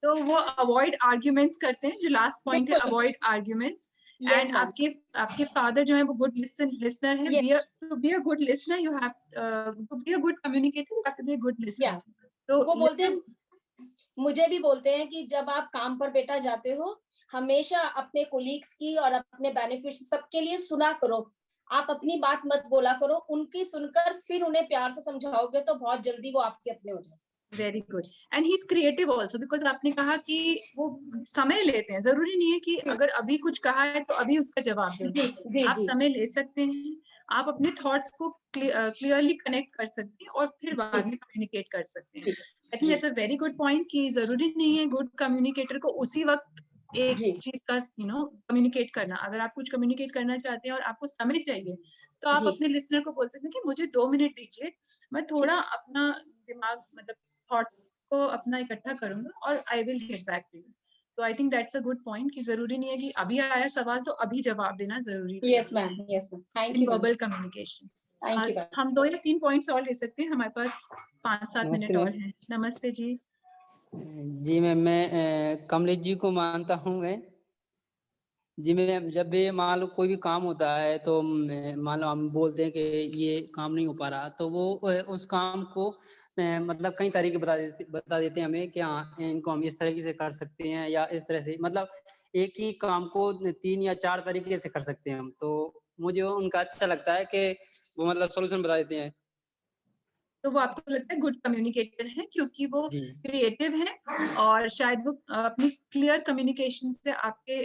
Speaker 1: तो वो अवॉइड आर्ग्यूमेंट्स करते हैं, जो लास्ट पॉइंट है अवॉइड आर्ग्यूमेंट्स। एंड आपके फादर जो है वो गुड लिसनर है। To be a good listener you have to be a good communicator, you have to be a good listener. तो
Speaker 11: वो बोलते हैं, मुझे भी बोलते हैं कि जब आप काम पर बेटा जाते हो हमेशा अपने कोलीग्स की और अपने बेनिफिट्स सबके लिए सुना करो, आप अपनी बात मत बोला करो, उनकी सुनकर फिर उन्हें प्यार से समझाओगे तो बहुत जल्दी वो आपके अपने हो जाए।
Speaker 1: Very good and he is creative also because आपने कहा कि वो समय लेते हैं, जरूरी नहीं है कि अगर अभी कुछ कहा है तो अभी उसका जवाब दें, आप समय ले सकते हैं, आप अपने थॉट्स को क्लियरली कनेक्ट कर सकते हैं और फिर बाद में कम्युनिकेट कर सकते हैं। आई think that's a very good point कि जरूरी नहीं है गुड कम्युनिकेटर को उसी वक्त एक चीज का कम्युनिकेट करना। अगर आप कुछ कम्युनिकेट करना चाहते हैं और आपको समय चाहिए तो आप अपने लिसनर को बोल सकते हैं कि मुझे 2 मिनट दीजिए, मैं थोड़ा अपना दिमाग मतलब थॉट को अपना इकट्ठा करूंगा और I will get back to you. तो I think that's a good point कि जरूरी नहीं है कि अभी आया सवाल तो अभी जवाब देना जरूरी है।
Speaker 11: Yes ma'am, yes ma'am, thank you
Speaker 1: verbal communication.
Speaker 11: Thank you ma'am.
Speaker 1: हम 2 या 3 पॉइंट्स और ले सकते हैं, हमारे पास 5-7 मिनट
Speaker 7: नमस्ते
Speaker 1: और
Speaker 7: मैम।
Speaker 1: हैं। नमस्ते जी।
Speaker 7: जी मैम, मैं कमलेश जी को मानता हूँ मैं। जी मैम, जब भी मान लो कोई भी काम होता है तो मान लो हम बोलते हैं कि ये काम नहीं हो पा रहा, तो वो उस काम को मतलब कई तरीके बता देते हैं हमें कि हाँ इनको हम इस तरीके से कर सकते हैं या इस तरह से, मतलब एक ही काम को 3 या 4 तरीके से कर सकते हैं हम। तो मुझे उनका अच्छा लगता है कि वो मतलब सोल्यूशन बता देते हैं।
Speaker 1: तो वो आपको लगता है गुड कम्युनिकेटर है क्योंकि वो
Speaker 7: जी
Speaker 1: क्रिएटिव है और शायद वो अपनी क्लियर कम्युनिकेशन से आपके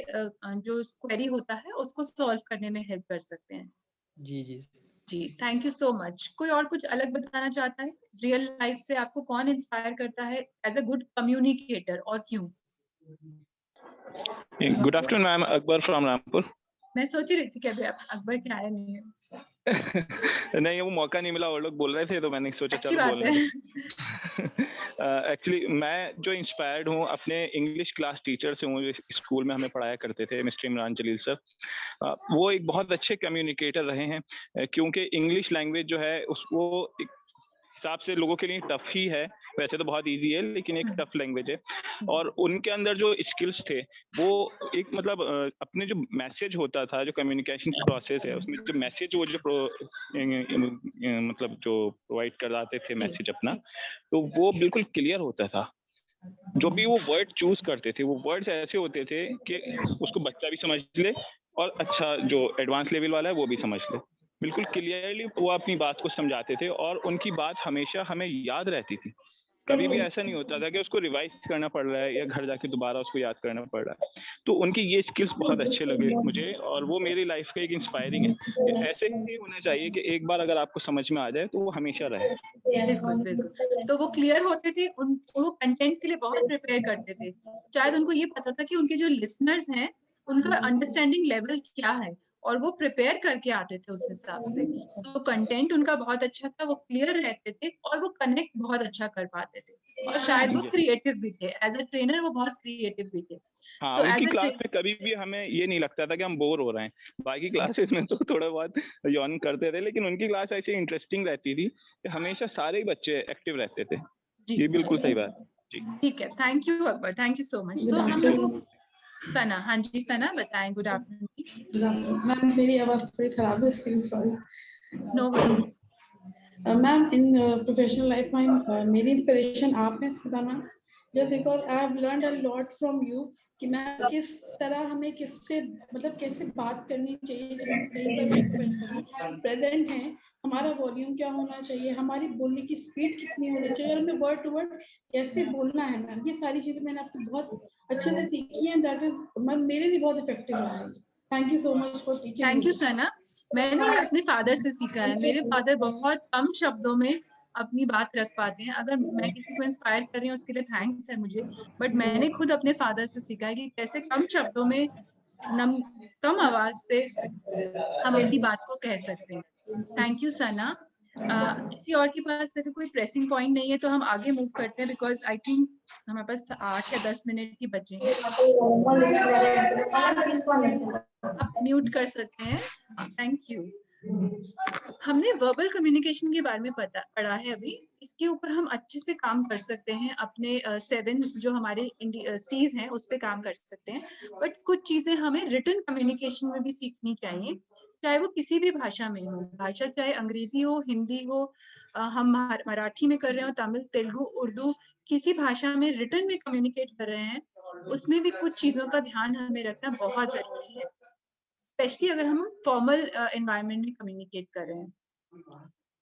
Speaker 1: जो क्वेरी होता है उसको सॉल्व करने में हेल्प कर सकते हैं।
Speaker 7: जी जी
Speaker 1: जी, थैंक यू सो मच। कोई और कुछ अलग बताना चाहता है? रियल लाइफ से आपको कौन इंस्पायर करता है एज अ गुड कम्युनिकेटर और क्यों?
Speaker 12: Good afternoon ma'am, Akbar from Rampur.
Speaker 1: मैं सोच ही रही थी कि अभी अकबर के आया नहीं है।
Speaker 12: नहीं, वो मौका नहीं मिला, और लोग बोल रहे थे तो मैंने सोचा
Speaker 1: अच्छी
Speaker 12: चलो
Speaker 1: बात
Speaker 12: बोलने
Speaker 1: है।
Speaker 12: दो। एक्चुअली मैं जो इंस्पायर्ड हूँ अपने इंग्लिश क्लास टीचर से हूँ, जो स्कूल में हमें पढ़ाया करते थे, मिस्टर इमरान जलील सर। वो एक बहुत अच्छे कम्युनिकेटर रहे हैं, क्योंकि इंग्लिश लैंग्वेज जो है उसको एक हिसाब से लोगों के लिए टफ ही है, वैसे तो बहुत इजी है लेकिन एक टफ लैंग्वेज है। और उनके अंदर जो स्किल्स थे वो एक मतलब अपने जो मैसेज होता था, जो कम्युनिकेशन प्रोसेस है उसमें जो मैसेज वो जो मतलब जो प्रोवाइड कराते थे मैसेज अपना, तो वो बिल्कुल क्लियर होता था। जो भी वो वर्ड चूज करते थे वो वर्ड्स ऐसे होते थे कि उसको बच्चा भी समझ ले और अच्छा जो एडवांस लेवल वाला है वो भी समझ ले। बिल्कुल क्लियरली वो अपनी बात को समझाते थे और उनकी बात हमेशा हमें याद रहती थी। कभी भी ऐसा नहीं होता था कि उसको रिवाइज करना पड़ रहा है या घर जाके दोबारा उसको याद करना पड़ रहा है। तो उनकी ये स्किल्स बहुत अच्छे लगे मुझे और वो मेरी लाइफ का एक इंस्पायरिंग है कि ऐसे ही होना चाहिए कि एक बार अगर आपको समझ में आ जाए तो वो हमेशा रहे।
Speaker 1: बिल्कुल बिल्कुल। तो वो क्लियर होते थे, वो कंटेंट के लिए बहुत प्रिपेयर करते थे। शायद उनको ये पता था कि उनके जो लिसनर्स हैं उनका अंडरस्टैंडिंग लेवल क्या है और वो प्रिपेयर करके आते थे उस हिसाब से। तो कंटेंट उनका बहुत अच्छा था, वो क्लियर रहते थे और वो कनेक्ट बहुत अच्छा कर पाते थे और शायद वो क्रिएटिव भी थे। एज अ ट्रेनर वो बहुत क्रिएटिव भी थे।
Speaker 12: हाँ,
Speaker 1: तो
Speaker 12: उनकी
Speaker 1: एज अ
Speaker 12: क्लास में कभी भी हमें ये नहीं लगता था कि हम बोर हो रहे हैं। बाकी क्लासेस में तो थोड़ा बहुत यॉन करते थे, लेकिन उनकी क्लास ऐसी इंटरेस्टिंग रहती थी कि हमेशा सारे ही बच्चे एक्टिव रहते थे। ये बिल्कुल सही बात है। जी
Speaker 1: ठीक है, thank you Akbar, thank you so much. तो हम लोग सना, हाँ जी सना बताएं। Good afternoon
Speaker 13: ma'am. मेरी आवाज थोड़ी खराब है इसके लिए sorry.
Speaker 1: No worries
Speaker 13: ma'am, in professional life में मेरी इंस्पिरेशन आप हैं Sudha ma'am, just because I have learned a lot from you कि मैं किस तरह हमें किससे मतलब कैसे बात करनी चाहिए जब हम कहीं पर भी प्रोफेशनली प्रेजेंट हैं, हमारा वॉल्यूम क्या होना चाहिए, हमारी बोलने की स्पीड कितनी होनी चाहिए और हमें वर्ड टू वर्ड कैसे बोलना है। मैम ये सारी चीजें मैंने आपसे बहुत अच्छे से सीखी हैं, दैट इज मैम मेरे लिए बहुत इफेक्टिव रहा है। Thank you so much for teaching.
Speaker 1: Thank you Sana. मैंने अपने फादर से सीखा है। मेरे फादर बहुत कम शब्दों में अपनी बात रख पाते हैं। अगर मैं किसी को इंस्पायर कर रही हूँ उसके लिए थैंक्स है मुझे, बट मैंने खुद अपने फादर से सीखा है कि कैसे कम शब्दों में कम आवाज पे हम अपनी बात को कह सकते हैं। थैंक यू सना। किसी और के पास अगर कोई प्रेसिंग पॉइंट नहीं है तो हम आगे मूव करते हैं, बिकॉज आई थिंक हमारे पास 8 या 10 मिनट ही बचे हैं। आप म्यूट कर सकते हैं। Thank you. हमने वर्बल कम्युनिकेशन के बारे में पढ़ा है अभी। इसके ऊपर हम अच्छे से काम कर सकते हैं, अपने 7 जो हमारे सीज हैं उस पर काम कर सकते हैं। बट कुछ चीजें हमें रिटन कम्युनिकेशन में भी सीखनी चाहिए, चाहे वो किसी भी भाषा में हो। भाषा चाहे अंग्रेजी हो, हिंदी हो, हम मराठी में कर रहे हो, तमिल, तेलुगु, उर्दू, किसी भाषा में रिटन में कम्युनिकेट कर रहे हैं, उसमें भी कुछ चीजों का ध्यान हमें रखना बहुत जरूरी है, स्पेशली अगर हम फॉर्मल एनवायरनमेंट में कम्युनिकेट कर रहे हैं।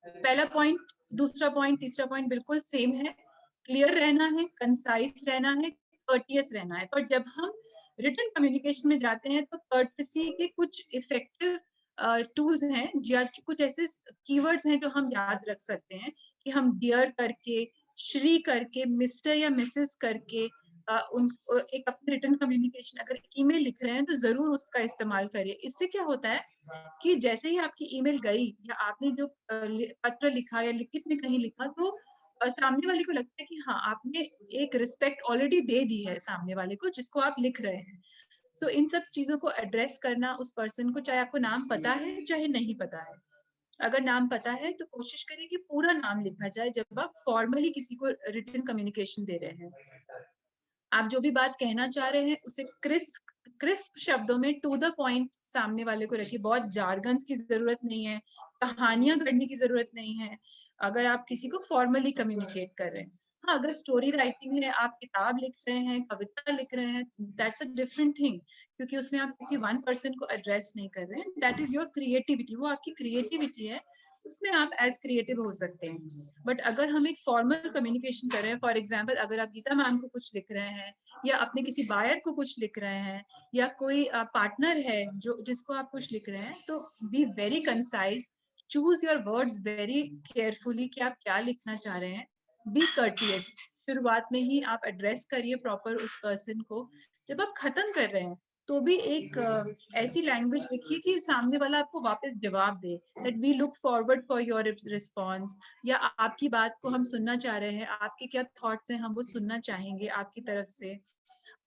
Speaker 1: पहला पॉइंट, दूसरा पॉइंट, तीसरा पॉइंट बिल्कुल सेम है। क्लियर रहना है, कंसाइज रहना है, कर्टियस रहना है। पर जब हम रिटन कम्युनिकेशन में जाते हैं तो कर्टसी के कुछ इफेक्टिव टूल्स हैं या कुछ ऐसे कीवर्ड्स हैं जो हम याद रख सकते हैं कि हम डियर करके, श्री करके, मिस्टर या मिसेस करके एक अपने रिटन कम्युनिकेशन अगर ईमेल लिख रहे हैं तो जरूर उसका इस्तेमाल करिए। इससे क्या होता है कि जैसे ही आपकी ईमेल गई या आपने जो पत्र लिखा या लिखित में कहीं लिखा तो सामने वाले को लगता है कि हाँ आपने एक रिस्पेक्ट ऑलरेडी दे दी है सामने वाले को जिसको आप लिख रहे हैं। सो इन सब चीजों को एड्रेस करना उस पर्सन को, चाहे आपको नाम पता है चाहे नहीं पता है। अगर नाम पता है तो कोशिश करें कि पूरा नाम लिखा जाए जब आप फॉर्मली किसी को रिटन कम्युनिकेशन दे रहे हैं। आप जो भी बात कहना चाह रहे हैं उसे क्रिस्प शब्दों में टू द पॉइंट सामने वाले को रखिए। बहुत जार्गन्स की जरूरत नहीं है, कहानियां गढ़ने की जरूरत नहीं है अगर आप किसी को फॉर्मली कम्युनिकेट कर रहे हैं। हाँ, अगर स्टोरी राइटिंग है, आप किताब लिख रहे हैं, कविता लिख रहे हैं, दैट्स अ डिफरेंट थिंग, क्योंकि उसमें आप किसी वन पर्सन को एड्रेस नहीं कर रहे हैं। दैट इज योर क्रिएटिविटी, वो आपकी क्रिएटिविटी है, उसमें आप एज क्रिएटिव हो सकते हैं। बट अगर हम एक फॉर्मल कम्युनिकेशन कर रहे हैं, फॉर एग्जाम्पल अगर आप गीता मैम को कुछ लिख रहे हैं या अपने किसी बायर को कुछ लिख रहे हैं या कोई पार्टनर है जो जिसको आप कुछ लिख रहे हैं, तो be very concise, choose your words very carefully कि आप क्या लिखना चाह रहे हैं। बी कर्टियस, शुरुआत में ही आप एड्रेस करिए प्रॉपर उस पर्सन को। जब आप खत्म कर रहे हैं तो भी एक ऐसी लैंग्वेज लिखिए कि सामने वाला आपको वापस जवाब दे, that we look forward for your response, या आपकी बात को हम सुनना चाह रहे हैं, आपके क्या थॉट्स हैं हम वो सुनना चाहेंगे आपकी तरफ से।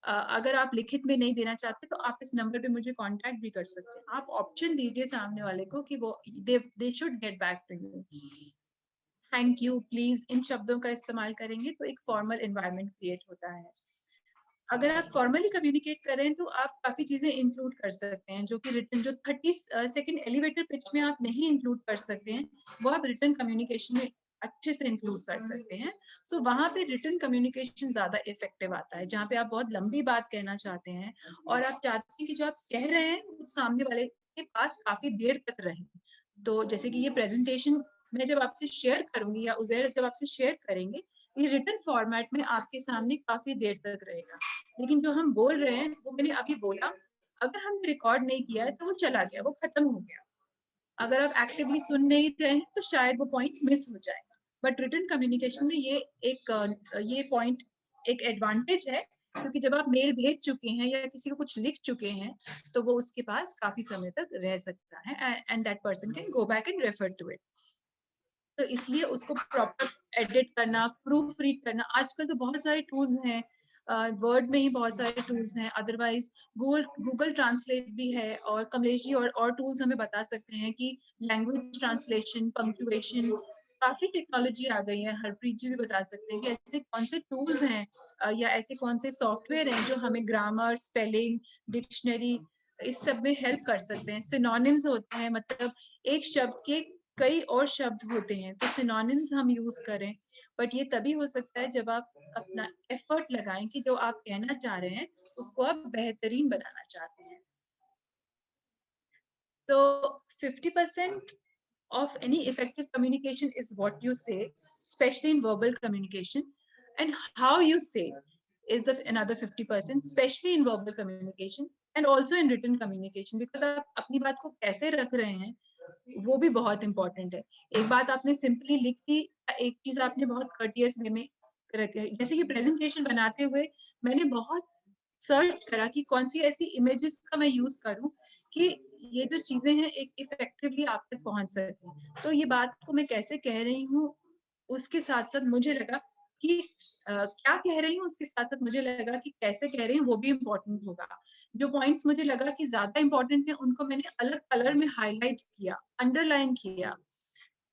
Speaker 1: अगर आप लिखित में नहीं देना चाहते तो आप इस नंबर पे मुझे कांटेक्ट भी कर सकते हैं। आप ऑप्शन दीजिए सामने वाले को कि वो they should get back to you. Thank you, please, इन शब्दों का इस्तेमाल करेंगे तो एक फॉर्मल एनवायरनमेंट क्रिएट होता है। अगर आप फॉर्मली कम्युनिकेट कर रहे हैं तो आप काफी चीजें इंक्लूड कर सकते हैं जो कि रिटन, जो 30 सेकंड एलिवेटर पिच में आप नहीं इंक्लूड कर सकते हैं वो आप रिटन कम्युनिकेशन में अच्छे से इंक्लूड कर सकते हैं। सो वहां पे रिटन कम्युनिकेशन ज्यादा इफेक्टिव आता है, जहाँ पे आप बहुत लंबी बात कहना चाहते हैं और आप चाहते हैं कि जो आप कह रहे हैं वो सामने वाले के पास काफी देर तक रहे। तो जैसे कि ये प्रेजेंटेशन मैं जब आपसे शेयर करूंगी या उज़ैर जब आपसे शेयर करेंगे, ये रिटन फॉर्मेट में आपके सामने काफी देर तक रहेगा। लेकिन जो हम बोल रहे हैं वो मैंने अभी बोला, अगर हमने रिकॉर्ड नहीं किया है तो वो चला गया, वो खत्म हो गया। अगर आप एक्टिवली सुन नहीं रहे हैं तो शायद वो पॉइंट मिस हो जाएगा। बट रिटन कम्युनिकेशन में ये पॉइंट एक एडवांटेज है, क्योंकि जब आप मेल भेज चुके हैं या किसी को कुछ लिख चुके हैं तो वो उसके पास काफी समय तक रह सकता है and that person can go back and refer to it. तो इसलिए उसको प्रॉपर एडिट करना, प्रूफ रीड करना, आजकल तो बहुत सारे टूल्स हैं, वर्ड में ही बहुत सारे टूल्स हैं, अदरवाइज गूगल ट्रांसलेट भी है, और कमलेश जी और टूल्स हमें बता सकते हैं कि लैंग्वेज ट्रांसलेशन, पंक्चुएशन, काफी टेक्नोलॉजी आ गई है। हरप्रीत जी भी बता सकते हैं कि ऐसे कौन से टूल्स हैं या ऐसे कौन से सॉफ्टवेयर हैं जो हमें ग्रामर, स्पेलिंग, डिक्शनरी, इस सब में हेल्प कर सकते हैं। सिनोनिम्स होते हैं, मतलब एक शब्द के कई और शब्द होते हैं, तो सिनोनिम्स हम यूज करें। बट ये तभी हो सकता है जब आप अपना एफर्ट लगाएं कि जो आप कहना चाह रहे हैं उसको आप बेहतरीन बनाना चाहते हैं। So 50% of any effective communication is what you say, especially in verbal communication, and how you say is another 50%, especially in verbal communication and also in written communication, because आप अपनी बात को कैसे रख रहे हैं वो भी बहुत इंपॉर्टेंट है। एक बात आपने सिंपली लिख दी, एक चीज आपने बहुत कर्टियस वे में रखी। जैसे कि प्रेजेंटेशन बनाते हुए मैंने बहुत सर्च करा कि कौन सी ऐसी इमेजेस का मैं यूज करूं कि ये जो चीजें हैं एक इफेक्टिवली आप तक पहुंच सके। तो ये बात को मैं कैसे कह रही हूँ उसके साथ साथ मुझे लगा कि क्या कह रही हूँ उसके साथ साथ मुझे लगा कि कैसे कह रही हूँ वो भी इम्पोर्टेंट होगा। जो पॉइंट्स मुझे लगा कि ज्यादा इम्पोर्टेंट है उनको मैंने अलग कलर में हाईलाइट किया, अंडरलाइन किया,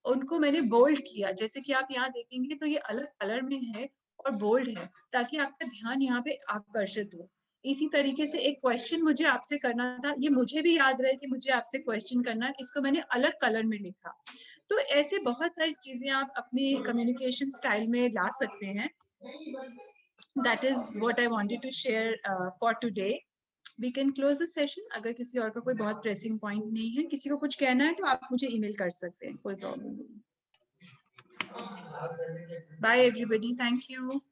Speaker 1: उनको मैंने बोल्ड किया। जैसे कि आप यहाँ देखेंगे तो ये अलग कलर में है और बोल्ड है, ताकि आपका ध्यान यहाँ पे आकर्षित हो। इसी तरीके से एक क्वेश्चन मुझे आपसे करना था, ये मुझे भी याद रहे कि मुझे आपसे क्वेश्चन करना है, इसको मैंने अलग कलर में लिखा। तो ऐसे बहुत सारी चीजें आप अपने कम्युनिकेशन स्टाइल में ला सकते हैं। That is what I wanted to share for today. We can close the session. अगर किसी और का कोई बहुत प्रेसिंग पॉइंट नहीं है, किसी को कुछ कहना है तो आप मुझे ईमेल कर सकते हैं, कोई प्रॉब्लम नहीं। Bye everybody. Thank you.